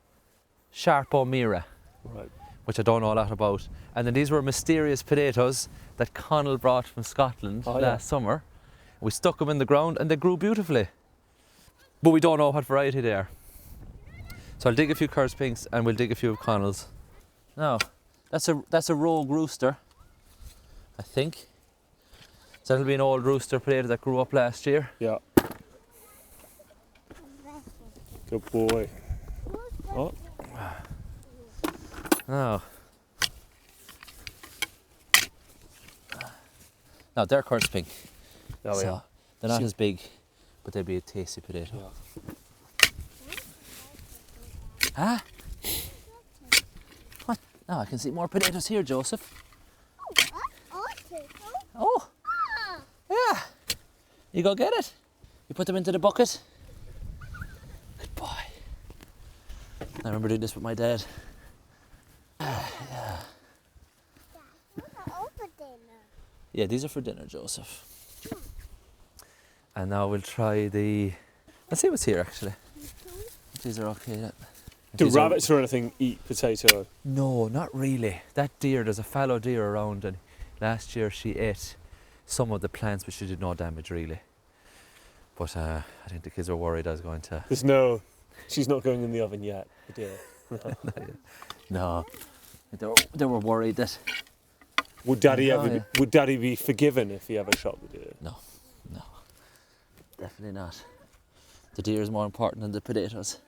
Sharp O'Meara, Right. which I don't know a lot about. And then these were mysterious potatoes that Connell brought from Scotland last summer. We stuck them in the ground and they grew beautifully. But we don't know what variety they are. So I'll dig a few Kerr's pinks and we'll dig a few of Connell's. Now, that's a rogue rooster, I think. So that'll be an old rooster potato that grew up last year. Yeah. Good boy. Oh. Now, they're Kerr's pink. Oh, so yeah. they're not as big, but they'll be a tasty potato. Yeah. Huh? What? Oh, I can see more potatoes here, Joseph. Oh, yeah. You go get it. You put them into the bucket. Good boy. I remember doing this with my dad. Yeah, these are for dinner, Joseph. And now we'll try let's see what's here, actually. These are okay. Do rabbits or anything eat potato? No, not really. That deer, there's a fallow deer around, and last year she ate some of the plants, but she did no damage, really. But I think the kids were worried I was going to... She's not going in the oven yet, the deer. No, they were worried that... Would Daddy be forgiven if he ever shot the deer? No, definitely not. The deer is more important than the potatoes.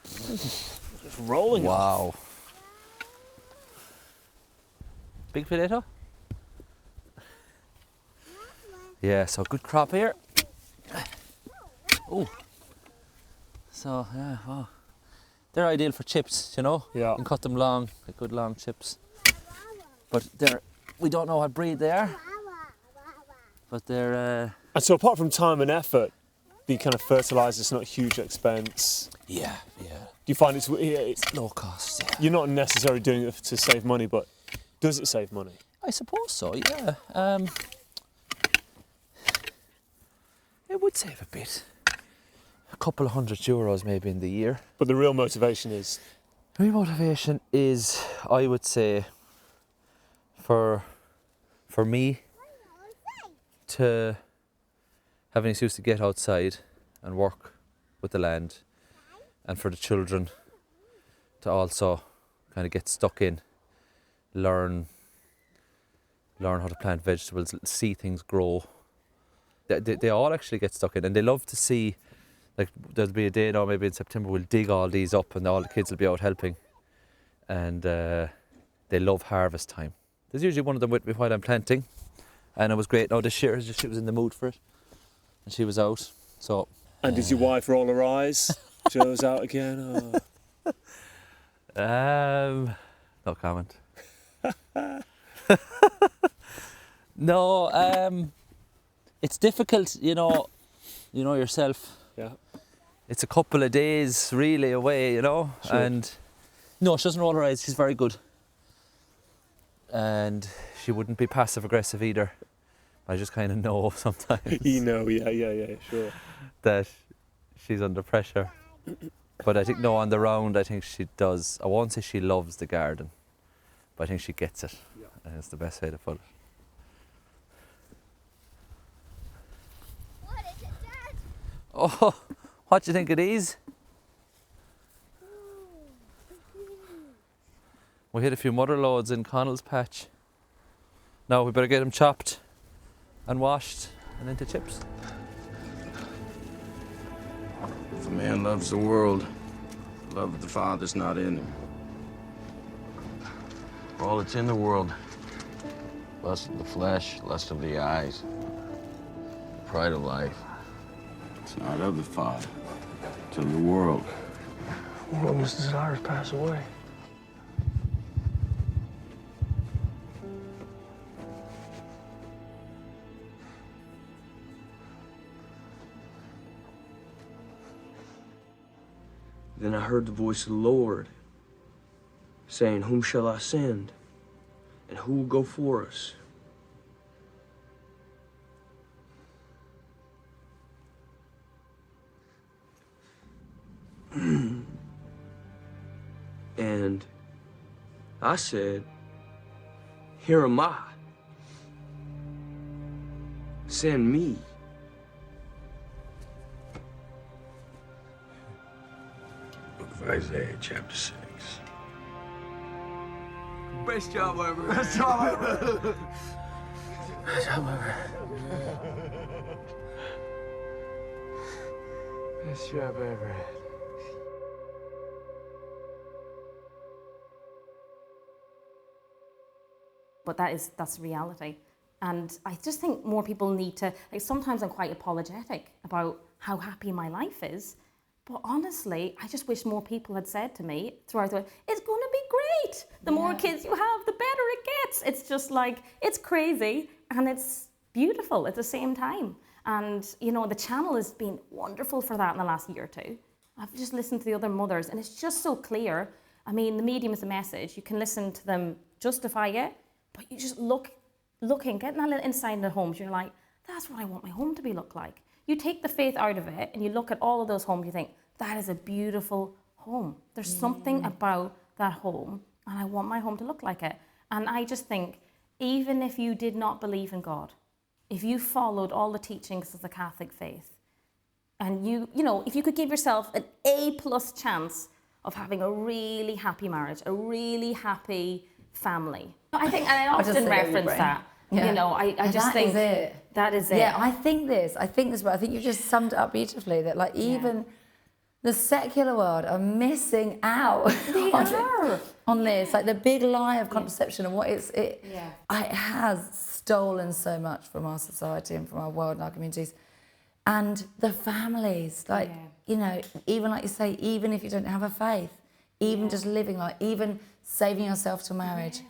It's rolling. Wow. Big potato? Yeah, so good crop here. Oh. So, yeah, wow. They're ideal for chips, you know? Yeah. You can cut them long, like good long chips. but we don't know what breed they are. But they're... And so apart from time and effort, the kind of fertilisers, not a huge expense. Yeah. Do you find it's Low cost, yeah. you're not necessarily doing it to save money, but does it save money? I suppose so, yeah. It would save a bit. A couple of €100 maybe in the year. But the real motivation is... My motivation is, I would say, for me to have an excuse to get outside and work with the land, and for the children to also kind of get stuck in, learn how to plant vegetables, see things grow. They all actually get stuck in, and they love to see, like there'll be a day now, maybe in September, we'll dig all these up and all the kids will be out helping, and they love harvest time. There's usually one of them with me while I'm planting, and it was great. Now this year, she was in the mood for it, and she was out, so... And did your wife roll her eyes? Joe's out again? Oh. No comment. No, it's difficult, you know yourself. Yeah. It's a couple of days really away, Sure. and no, she doesn't roll her eyes. She's very good, and she wouldn't be passive aggressive either. I just kind of know sometimes. You know, yeah, sure. That she's under pressure. But I think, no, on the round, I think she does. I won't say she loves the garden, but I think she gets it. Yeah. And it's the best way to put it. What is it, Dad? Oh, what do you think of these? We hit a few mother loads in Connell's patch. Now we better get them chopped and washed and into chips. If a man loves the world, the love of the Father's not in him. For all that's in the world, lust of the flesh, lust of the eyes, pride of life, it's not of the Father, it's of the world. World's desires pass away. Then I heard the voice of the Lord saying, "Whom shall I send? And who will go for us?" And I said, "Here am I. Send me." Book of Isaiah, chapter 6. Best job ever. Best job ever. Best job ever. Best job ever. But that's reality. And I just think more people need to, like, sometimes I'm quite apologetic about how happy my life is. But honestly, I just wish more people had said to me throughout the way, it's going to be great. The more kids you have, the better it gets. It's just like, it's crazy and it's beautiful at the same time. And, you know, the channel has been wonderful for that in the last year or two. I've just listened to the other mothers and it's just so clear. I mean, the medium is the message. You can listen to them justify it, but you just looking, getting that little insight in the homes, you're like, that's what I want my home to be look like. You take the faith out of it and you look at all of those homes, you think, that is a beautiful home. There's something about that home and I want my home to look like it. And I just think, even if you did not believe in God, if you followed all the teachings of the Catholic faith, and you know, if you could give yourself an A+ chance of having a really happy marriage, a really happy family. I think, and I often reference that. Yeah. You know, I just think that is it. Yeah, I think this, but I think you just summed it up beautifully, that like even the secular world are missing out on this. Like the big lie of contraception and what it has stolen so much from our society and from our world and our communities. And the families, like, you know, even like you say, even if you don't have a faith, even just living like, even saving yourself to marriage.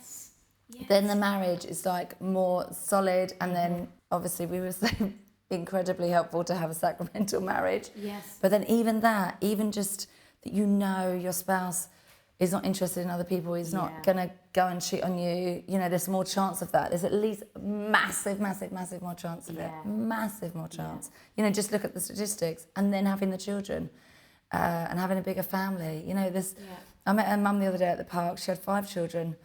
then the marriage is like more solid, and then obviously we were so incredibly helpful to have a sacramental marriage. Yes. But then even that, even just that you know your spouse is not interested in other people, he's not going to go and cheat on you, you know, there's more chance of that. There's at least massive more chance of it. Massive more chance. You know, just look at the statistics, and then having the children and having a bigger family. You know, this. I met her mum the other day at the park. She had 5 children,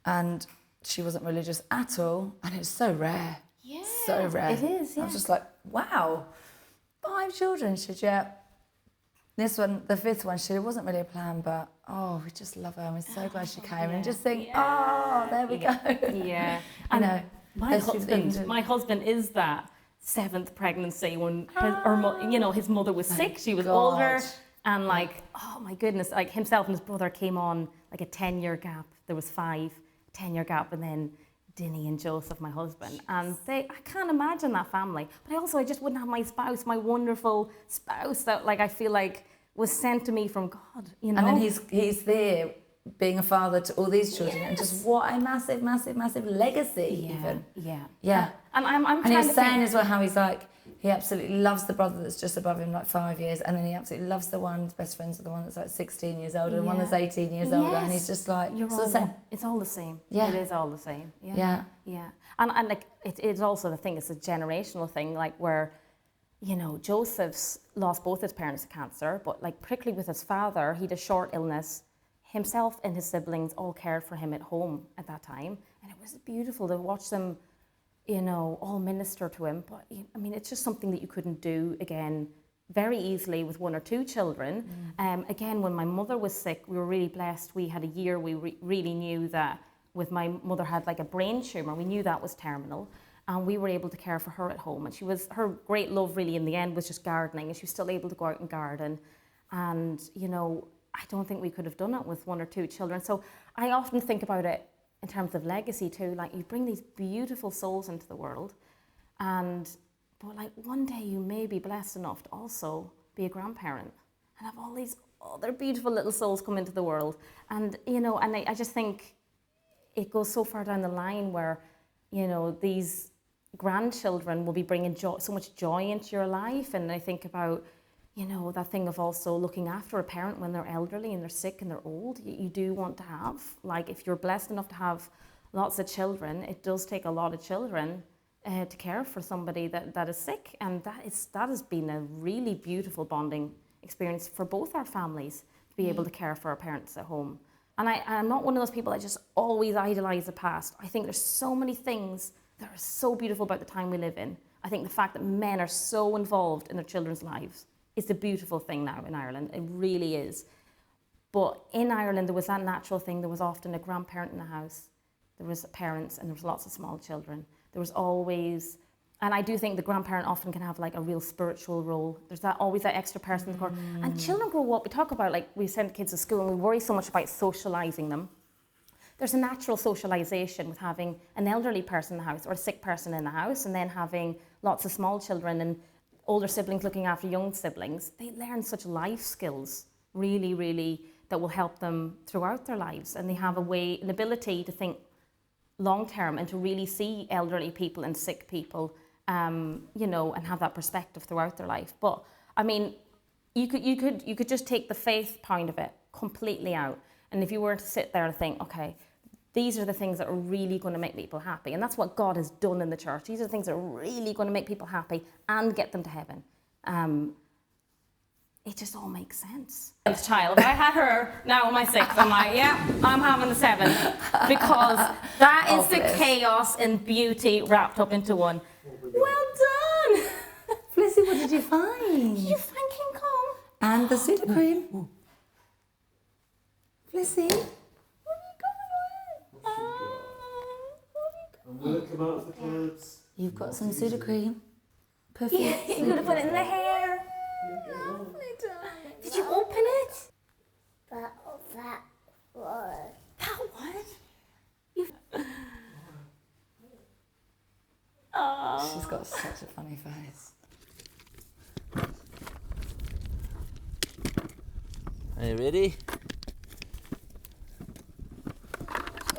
and she wasn't religious at all, and it's so rare. Yeah, so rare. It is, I was just like, wow, 5 children. She said, yeah. This one, the 5th one, she said it wasn't really a plan, but we just love her, and we're so glad she came. And just think, there we go. Yeah. You know, my husband is that 7th pregnancy when his mother was sick. She was older, and like, oh my goodness, like himself and his brother came on like a 10-year gap. There was 5, 10-year gap, and then Dinny and Joseph, my husband, and I can't imagine that family. But I just wouldn't have my spouse, my wonderful spouse that like I feel like was sent to me from God, you know. And then he's there being a father to all these children, and just what a massive legacy, even. Yeah. And I'm and trying he was to saying think, as well how he's like, he absolutely loves the brother that's just above him, like 5 years, and then he absolutely loves the one, his best friends are the one that's like 16 years older, and one that's 18 years older, and he's just like, it's all the same. Yeah. It is all the same. Yeah. And like it's also the thing, it's a generational thing, like where, you know, Joseph's lost both his parents to cancer, but like particularly with his father, he had a short illness. Himself and his siblings all cared for him at home at that time, and it was beautiful to watch them, you know, all minister to him. But I mean, it's just something that you couldn't do again very easily with 1 or 2 children. Again, when my mother was sick, we were really blessed. We had a year we really knew that with my mother had like a brain tumor. We knew that was terminal, and we were able to care for her at home. And her great love really in the end was just gardening, and she was still able to go out and garden. And, you know, I don't think we could have done it with 1 or 2 children. So I often think about it in terms of legacy too. Like, you bring these beautiful souls into the world, but like one day you may be blessed enough to also be a grandparent and have all these other beautiful little souls come into the world. And, you know, and I just think it goes so far down the line where, you know, these grandchildren will be bringing so much joy into your life. And I think about, you know, that thing of also looking after a parent when they're elderly and they're sick and they're old. You do want to have, like, if you're blessed enough to have lots of children, it does take a lot of children to care for somebody that is sick. And that has been a really beautiful bonding experience for both our families, to be able to care for our parents at home. And I'm not one of those people that just always idolise the past. I think there's so many things that are so beautiful about the time we live in. I think the fact that men are so involved in their children's lives is a beautiful thing now in Ireland. It really is. But in Ireland, there was that natural thing. There was often a grandparent in the house. There was parents, and there was lots of small children. There was always, and I do think the grandparent often can have like a real spiritual role. There's always that extra person in the corner. And children grow up, we talk about, like, we send kids to school and we worry so much about socialising them. There's a natural socialisation with having an elderly person in the house or a sick person in the house, and then having lots of small children and older siblings looking after young siblings. They learn such life skills, really, really, that will help them throughout their lives. And they have an ability to think long term and to really see elderly people and sick people, you know, and have that perspective throughout their life. But I mean, you could just take the faith point of it completely out. And if you were to sit there and think, okay, these are the things that are really going to make people happy. And that's what God has done in the church. These are the things that are really going to make people happy and get them to heaven. It just all makes sense. Child, if I had her now on my 6th, I'm like, yeah, I'm having the 7th. Because that is the chaos and beauty wrapped up into one. Well done! Flissy, what did you find? You fucking come. And the Sudocrem. Flissy. I'm going to come out of the clouds. You've got some Sudocrem. Perfect. Yeah, you're going to put it in the hair. Did you open it? That one. That one? Oh. She's got such a funny face. Are you ready?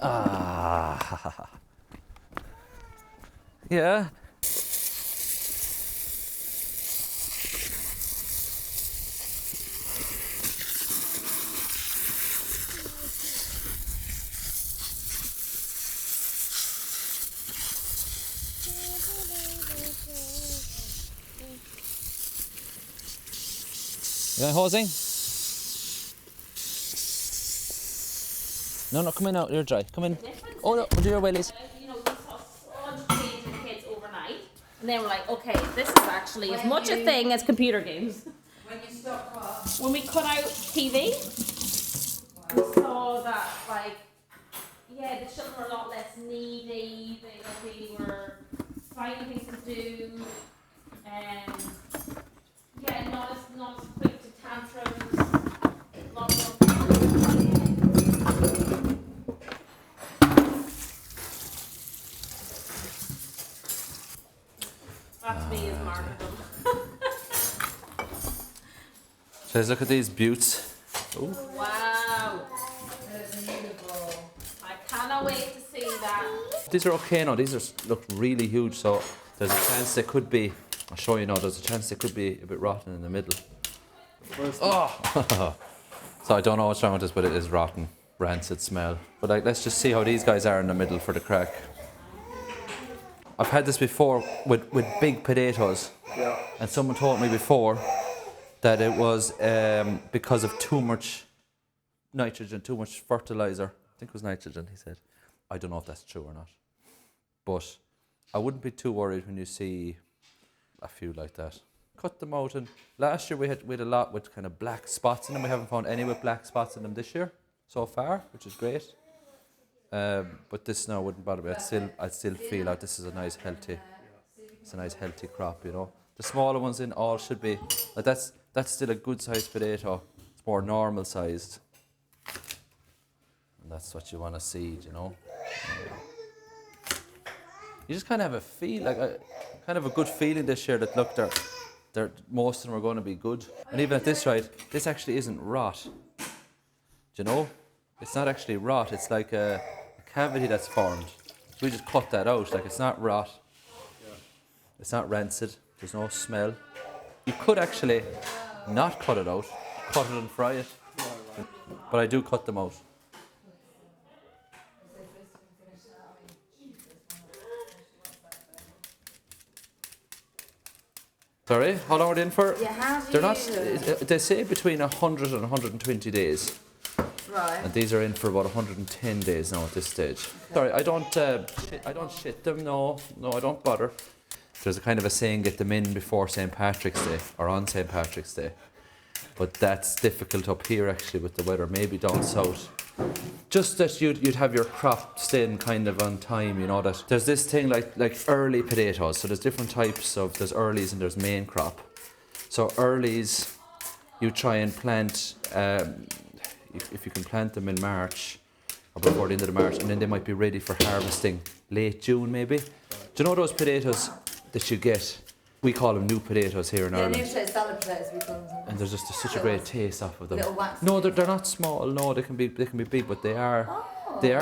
Ah. Ah. Yeah. You want hosing? No, come in out. You're dry. Come in. Oh no, do your willies. You know, we saw so much change in kids overnight, and then we're like, okay, this is actually as much a thing as computer games. When you stop what? When we cut out TV, we saw that, like, yeah, the children were a lot less needy, they were finding things to do, and yeah, not as quick to tantrums, lot more. That to me is martyrdom. So let's look at these buttes. Ooh. Wow. I cannot wait to see that. These are okay now. Look really huge. So there's a chance they could be. I'll show you now. There's a chance they could be a bit rotten in the middle. Oh. So I don't know what's wrong with this, but it is rotten, rancid smell. But like, let's just see how these guys are in the middle for the crack. I've had this before with big potatoes, and someone told me before that it was because of too much nitrogen, too much fertilizer. I think it was nitrogen, he said. I don't know if that's true or not. But I wouldn't be too worried when you see a few like that. Cut them out, and last year we had a lot with kind of black spots in them. We haven't found any with black spots in them this year so far, which is great. But this now wouldn't bother me. I'd still feel like this is a nice healthy crop, you know. The smaller ones in all should be, like that's still a good sized potato. It's more normal sized. And that's what you want to see, you know. You just kind of have a feel, like kind of a good feeling this year that look, they're most of them are going to be good. And even at this rate, this actually isn't rot. Do you know? It's not actually rot. It's like a cavity that's formed. So we just cut that out. Like, it's not rot. It's not rancid. There's no smell. You could actually not cut it out, cut it and fry it. But I do cut them out. Sorry, how long are they in for? Yeah, how do They're you not. use them? They say between 100 and 120 days. Right. And these are in for about 110 days now at this stage. Sorry, I don't shit them. No, I don't bother. There's a kind of a saying, get them in before St. Patrick's Day or on St. Patrick's Day. But that's difficult up here actually with the weather, maybe down south. Just that you'd have your crop staying kind of on time, you know, that there's this thing like early potatoes. So there's different types of, there's earlies and there's main crop. So earlies, you try and plant, if you can plant them in March or before the end of the March, and then they might be ready for harvesting late June maybe. Do you know those potatoes that you get? We call them new potatoes here in Ireland. New potatoes, salad potatoes, we call them. And there's just such a great taste off of them. Little waxy. No, they're not small. No, they can be big, but they are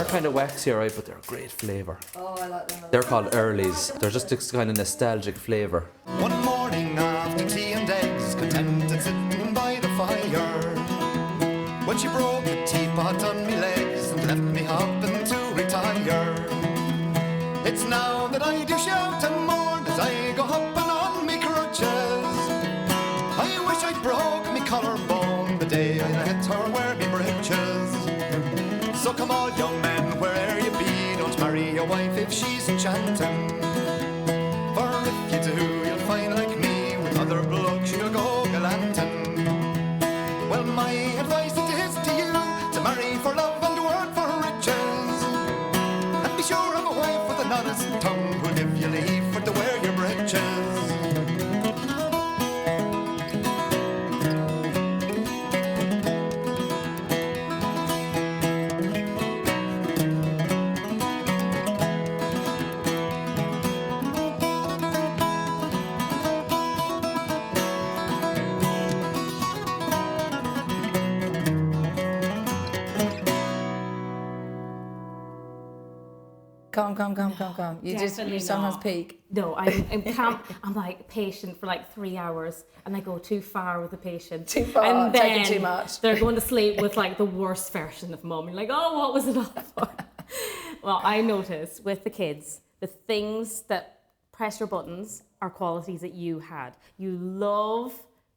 kind of waxy, alright. But they're a great flavour. Oh, I like them. They're called earlies. They're just this kind of nostalgic flavour. One morning after tea and eggs, contented sitting by the fire, when she broke the teapot on me legs and left me hopping to retire. It's now that I do shout and mourn as I go hopping on me crutches. I wish I'd broke me collarbone the day I let her wear me breeches. So come on, young men, where'er you be, don't marry your wife if she's enchanting. For if you do, you'll find like me, with other blokes you'll go gallanting. Well, my advice it is to you, to marry for love and work for riches. And be sure of a wife with an honest tongue, who'll give you leave for to wear your breeches. calm. You Definitely sometimes not. peak. No, I'm calm. I'm like patient for like 3 hours, and I go too far with the patient. Too far, and taking then too much. They're going to sleep with like the worst version of mum. You're like, oh, what was it all for? Well, I noticed with the kids, the things that press your buttons are qualities that you had. You love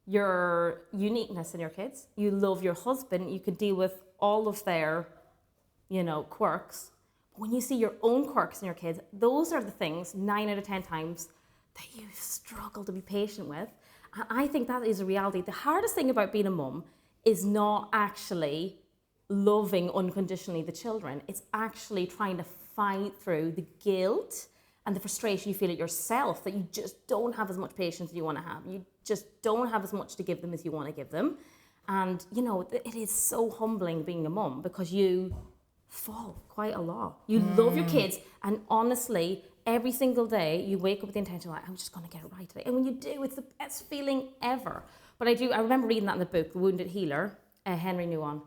your uniqueness in your kids. You love your husband. You could deal with all of their, quirks. When you see your own quirks in your kids, those are the things 9 out of 10 times that you struggle to be patient with. And I think that is a reality. The hardest thing about being a mum is not actually loving unconditionally the children. It's actually trying to fight through the guilt and the frustration you feel at yourself that you just don't have as much patience as you want to have. You just don't have as much to give them as you want to give them. And, it is so humbling being a mum because you fall quite a lot. You love your kids, and honestly, every single day you wake up with the intention like, I'm just going to get it right today. And when you do, it's the best feeling ever. But I remember reading that in the book, The Wounded Healer, Henry Nouwen,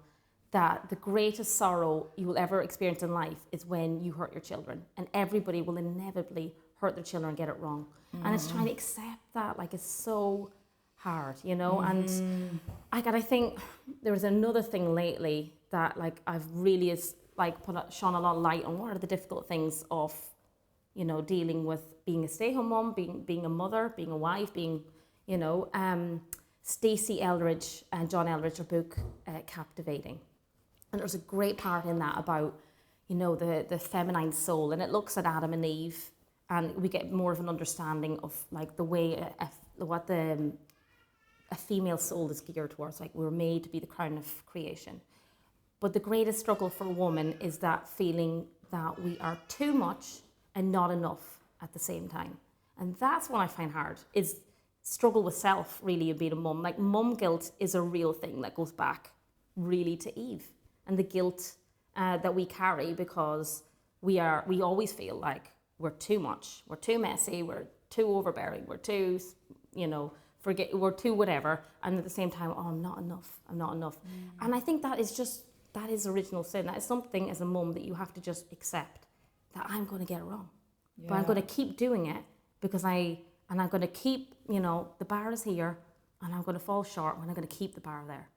that the greatest sorrow you will ever experience in life is when you hurt your children. And everybody will inevitably hurt their children and get it wrong. And it's trying to accept that, like, it's so hard, And I think there was another thing lately that, like, I've really shone a lot of light on what are the difficult things of, dealing with being a stay-at-home mom, being a mother, being a wife, being, Stacey Eldridge and John Eldridge, their book, Captivating. And there's a great part in that about, the feminine soul, and it looks at Adam and Eve, and we get more of an understanding of like the way a female soul is geared towards. Like, we're made to be the crown of creation. But the greatest struggle for a woman is that feeling that we are too much and not enough at the same time. And that's what I find hard, is struggle with self, really, of being a mum. Like, mum guilt is a real thing that goes back really to Eve. And the guilt that we carry because we always feel like we're too much, we're too messy, we're too overbearing, we're too, we're too whatever. And at the same time, I'm not enough. And I think that is original sin. That is something as a mum that you have to just accept, that I'm going to get it wrong. Yeah. But I'm going to keep doing it because I'm going to keep, the bar is here, and I'm going to fall short, and I'm going to keep the bar there.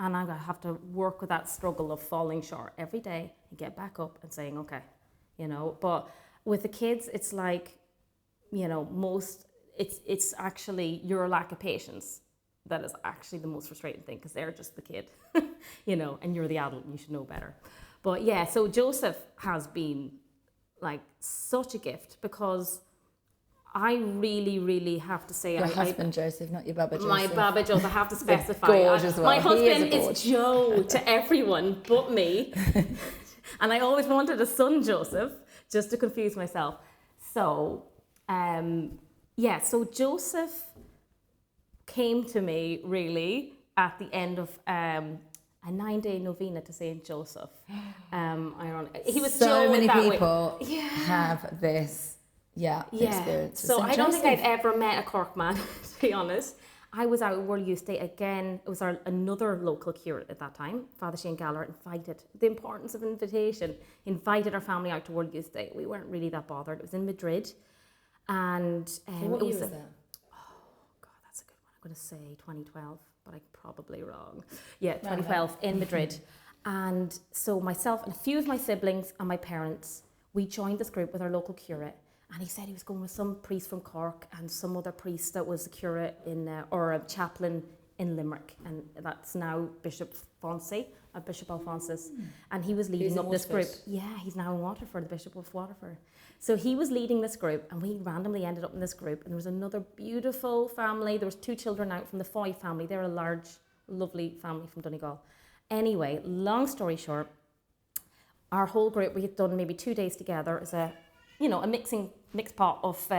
And I'm going to have to work with that struggle of falling short every day and get back up and saying, okay, But with the kids, it's like, it's actually your lack of patience that is actually the most frustrating thing, because they're just the kid, and you're the adult and you should know better. But yeah, so Joseph has been like such a gift, because I really, really have to say... Your husband, Joseph, not your Baba Joseph. My Baba Joseph, I have to specify. Gorge as well. My husband is Joe to everyone but me. And I always wanted a son, Joseph, just to confuse myself. So, so Joseph came to me, really, at the end of a 9-day novena to Saint Joseph. Ironic. He was so Joe many that people way. have this experience. So I don't think I'd ever met a Cork man, to be honest. I was out at World Youth Day again. It was another local curate at that time, Father Shane Gallagher, invited. The importance of invitation. He invited our family out to World Youth Day. We weren't really that bothered. It was in Madrid. And what year was that? Oh, God, that's a good one. I'm going to say 2012, but I'm probably wrong. Yeah, 2012 in Madrid. And so myself and a few of my siblings and my parents, we joined this group with our local curate. And he said he was going with some priest from Cork and some other priest that was a curate or a chaplain in Limerick. And that's now Bishop Alphonsus. And he was leading up this group. Yeah, he's now in Waterford, the Bishop of Waterford. So he was leading this group, and we randomly ended up in this group. And there was another beautiful family. There was 2 children out from the Foy family. They're a large, lovely family from Donegal. Anyway, long story short, our whole group, we had done maybe 2 days together as a mixed pot of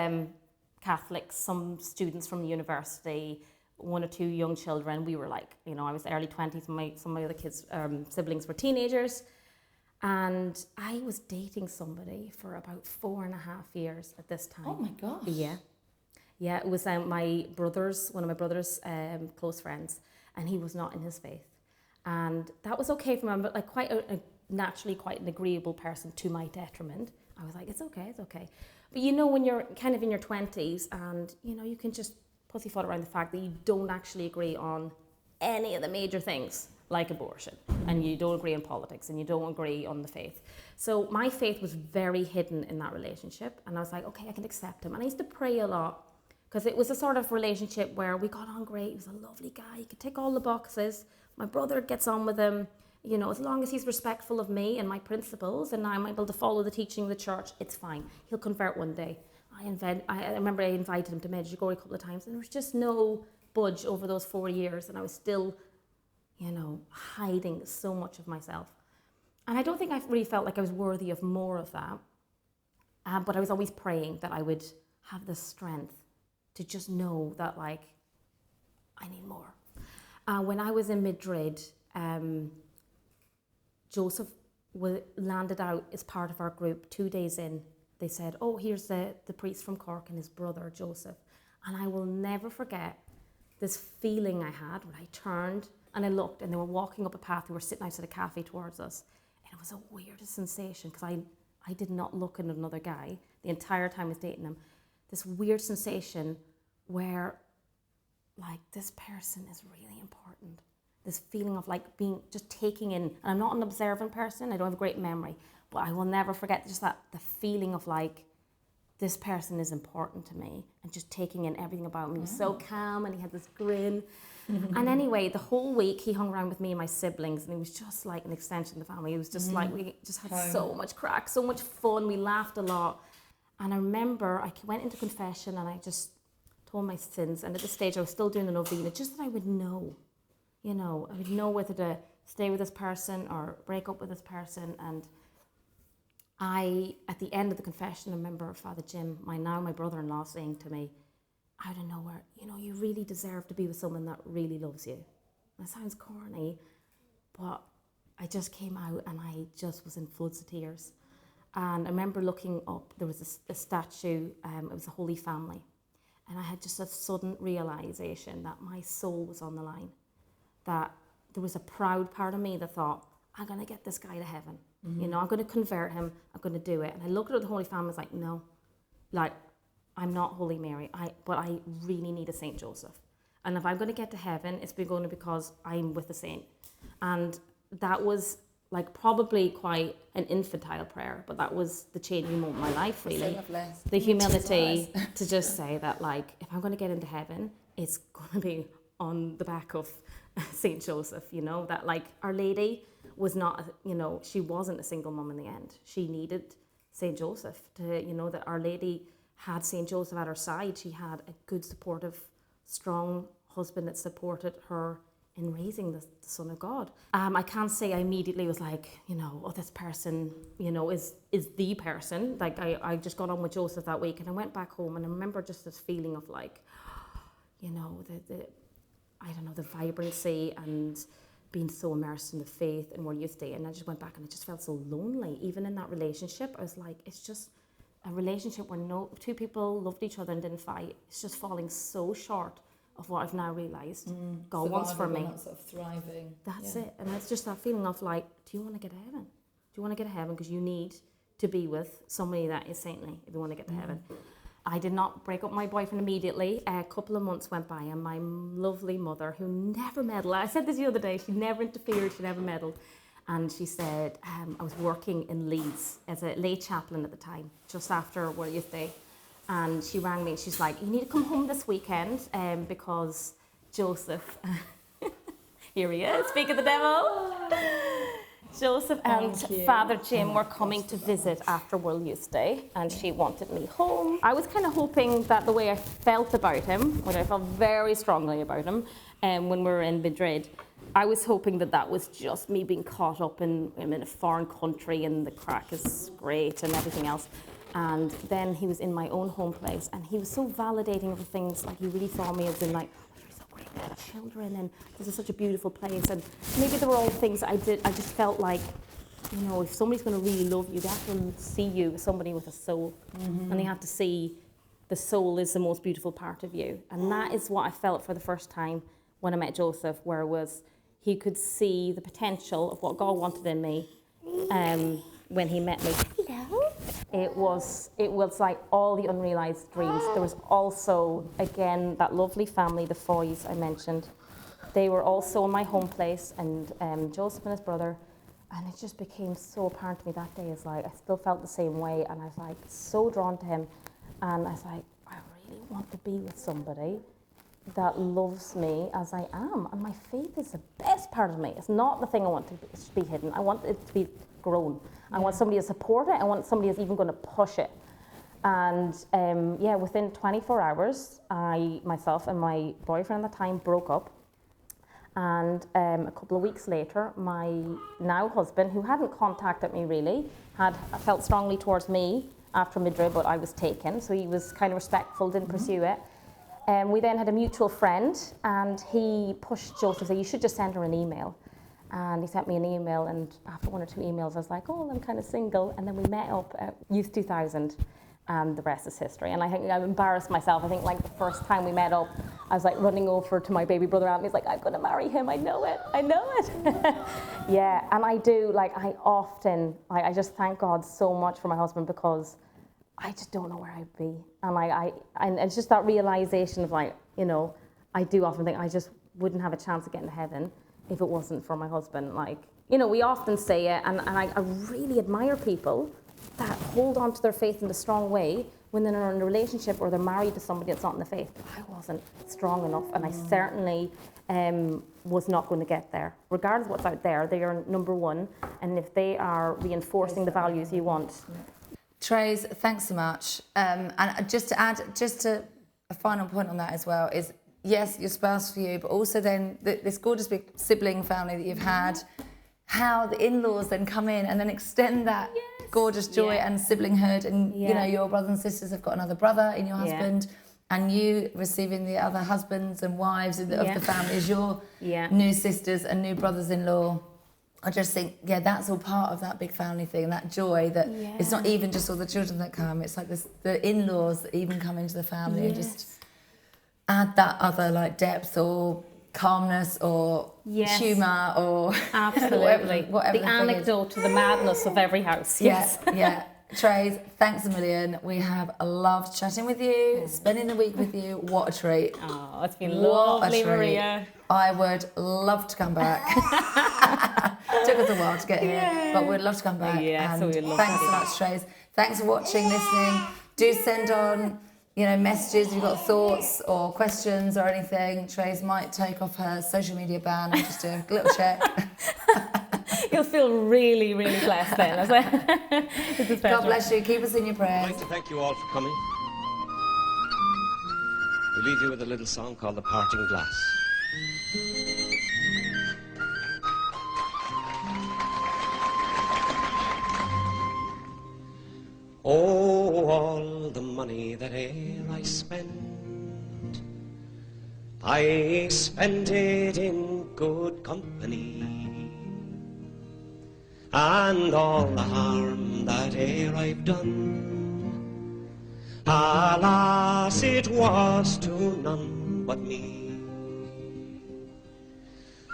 Catholics, some students from the university, 1 or 2 young children. We were like, I was early 20s, some of my other kids, siblings were teenagers. And I was dating somebody for about 4.5 years at this time. Oh my gosh. Yeah. Yeah, it was one of my brother's close friends, and he was not in his faith. And that was okay for me, but like naturally quite an agreeable person to my detriment. I was like, it's okay, it's okay. But you know, when you're kind of in your 20s and, you know, you can just pussyfoot around the fact that you don't actually agree on any of the major things, like abortion, and you don't agree on politics, and you don't agree on the faith. So my faith was very hidden in that relationship, and I was like, okay, I can accept him. And I used to pray a lot, because it was a sort of relationship where we got on great. He was a lovely guy. He could tick all the boxes. My brother gets on with him. You know, as long as he's respectful of me and my principles, and I'm able to follow the teaching of the church, it's fine. He'll convert one day. I remember I invited him to Medjugorje a couple of times, and there was just no budge over those 4 years, and I was still, you know, hiding so much of myself. And I don't think I really felt like I was worthy of more of that, but I was always praying that I would have the strength to just know that, like, I need more. When I was in Madrid, Joseph landed out as part of our group 2 days in. They said, oh, here's the priest from Cork and his brother, Joseph. And I will never forget this feeling I had when I turned and I looked, and they were walking up a path. They were sitting outside a cafe towards us. And it was a weird sensation, because I did not look at another guy the entire time I was dating him. This weird sensation where, like, this person is really important. This feeling of, like, being, just taking in, and I'm not an observant person, I don't have a great memory, but I will never forget just that, the feeling of, like, this person is important to me, and just taking in everything about him. He was so calm, and he had this grin. And anyway, the whole week he hung around with me and my siblings, and he was just like an extension of the family. It was just like, we just had so much crack, so much fun. We laughed a lot. And I remember I went into confession, and I just told my sins. And at this stage I was still doing the novena, just that I would know, you know, I would know whether to stay with this person or break up with this person. And at the end of the confession, I remember Father Jim, my brother-in-law, saying to me, out of nowhere, you know, you really deserve to be with someone that really loves you. That sounds corny, but I just came out and I just was in floods of tears. And I remember looking up, there was a statue, it was the Holy Family. And I had just a sudden realization that my soul was on the line. That there was a proud part of me that thought, I'm going to get this guy to heaven. You know, I'm going to convert him, I'm going to do it. And I looked at the Holy Family and was like, no, like, I'm not Holy Mary, but I really need a Saint Joseph. And if I'm going to get to heaven, it's going to be because I'm with a saint. And that was, like, probably quite an infantile prayer, but that was the changing moment of my life, really. The humility to just say that, like, if I'm going to get into heaven, it's going to be on the back of Saint Joseph, you know, that, like, Our Lady was not, you know, she wasn't a single mum in the end. She needed Saint Joseph to, you know, that Our Lady had Saint Joseph at her side. She had a good, supportive, strong husband that supported her in raising the Son of God. I can't say I immediately was like, you know, oh, this person, you know, is the person. Like, I just got on with Joseph that week, and I went back home, and I remember just this feeling of, like, you know, the vibrancy and being so immersed in the faith and World Youth Day. And I just went back, and I just felt so lonely. Even in that relationship, I was like, it's just a relationship where two people loved each other and didn't fight. It's just falling so short of what I've now realised God wants for me. Sort of thriving. That's it. And it's just that feeling of, like, do you want to get to heaven? Do you want to get to heaven? Because you need to be with somebody that is saintly if you want to get to heaven. I did not break up with my boyfriend immediately. A couple of months went by, and my lovely mother, who never meddled, I said this the other day, she never interfered, she never meddled. And she said, I was working in Leeds as a lay chaplain at the time, just after World Youth Day. And she rang me, and she's like, you need to come home this weekend because Joseph, here he is, speak of the devil. Joseph and Father Jim were coming to visit after World Youth Day, and she wanted me home. I was kind of hoping that the way I felt about him, when I felt very strongly about him, when we were in Madrid, I was hoping that that was just me being caught up in a foreign country, and the crack is great and everything else. And then he was in my own home place, and he was so validating of things. Like, he really saw me as in, like, oh, you're so great with children, and this is such a beautiful place. And maybe there were all things that I did. I just felt like, you know, if somebody's going to really love you, they have to see you as somebody with a soul, and they have to see the soul is the most beautiful part of you. And that is what I felt for the first time when I met Joseph, where it was, he could see the potential of what God wanted in me when he met me. Hello. It was like all the unrealised dreams. There was also, again, that lovely family, the Foys I mentioned. They were also in my home place, and Joseph and his brother, and it just became so apparent to me that day. Is like I still felt the same way, and I was like so drawn to him, and I was like, I really want to be with somebody that loves me as I am, and my faith is the best part of me. It's not the thing I want to be hidden. I want it to be grown. I want somebody to support it. I want somebody who's even going to push it. And within 24 hours, myself and my boyfriend at the time broke up. And a couple of weeks later, my now husband, who hadn't contacted me really, had felt strongly towards me after Midra, but I was taken, so he was kind of respectful, didn't pursue it. We then had a mutual friend, and he pushed Joseph, said, you should just send her an email. And he sent me an email, and after 1 or 2 emails, I was like, oh, I'm kind of single. And then we met up at Youth 2000, and the rest is history. And I think I embarrassed myself. I think like the first time we met up, I was like running over to my baby brother, and he's like, I'm going to marry him. I know it. Yeah, and I do, like, I just thank God so much for my husband, because I just don't know where I'd be. And it's just that realization of, like, you know, I do often think I just wouldn't have a chance of getting to heaven if it wasn't for my husband. Like, you know, we often say it, and I really admire people that hold on to their faith in a strong way when they're in a relationship or they're married to somebody that's not in the faith. I wasn't strong enough, and I certainly was not going to get there. Regardless of what's out there, they are number one, and if they are reinforcing the values you want. Treise, thanks so much. And just to add, a final point on that as well is, yes, your spouse for you, but also then this gorgeous big sibling family that you've had, how the in-laws then come in and then extend that gorgeous joy and siblinghood, and you know, your brothers and sisters have got another brother in your husband, and you receiving the other husbands and wives of the family as your new sisters and new brothers-in-law. I just think, that's all part of that big family thing, that joy that it's not even just all the children that come, it's like the in-laws that even come into the family and just add that other like depth or calmness or humour or absolutely whatever the anecdote to the madness of every house. Treise, thanks a million. We have loved chatting with you, spending the week with you. What a treat. Oh, it's been lovely, Maria. I would love to come back. Took us a while to get here, but we'd love to come back. So we'd love thanks so much, Treise. Thanks for watching, listening. Do send on, you know, messages if you've got thoughts or questions or anything. Treise might take off her social media ban and just do a little check. You'll feel really, really blessed then. God bless you. Keep us in your prayers. I'd like to thank you all for coming. We leave you with a little song called The Parting Glass. Oh, all the money that e'er I spent it in good company, and all the harm that e'er I've done, alas, it was to none but me.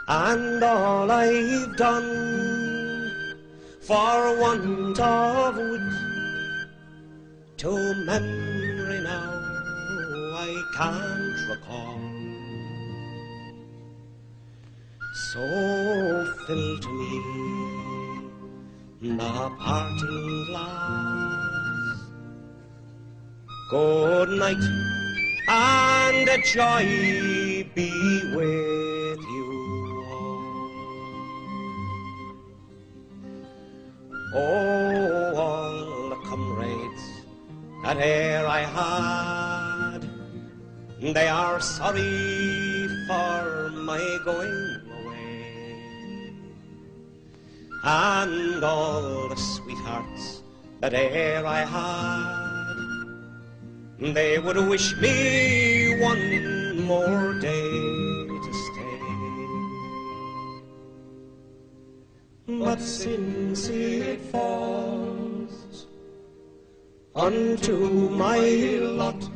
And all I've done for want of wit, to memory now I can't recall. So fill to me the parting glass. Good night, and a joy be with you all. Oh, all the comrades that e'er I had, they are sorry for my going away. And all the sweethearts that e'er I had, they would wish me one more day to stay. But since it falls unto my lot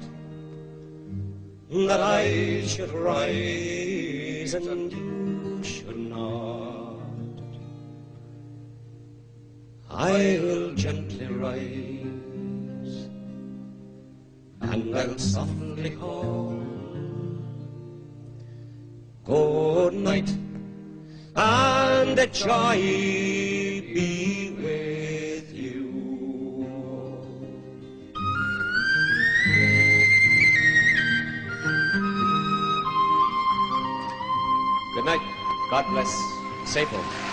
that I should rise and you should not, I will gently rise and I'll softly call. Good night, and the joy be with you. Good night. God bless. Safe home.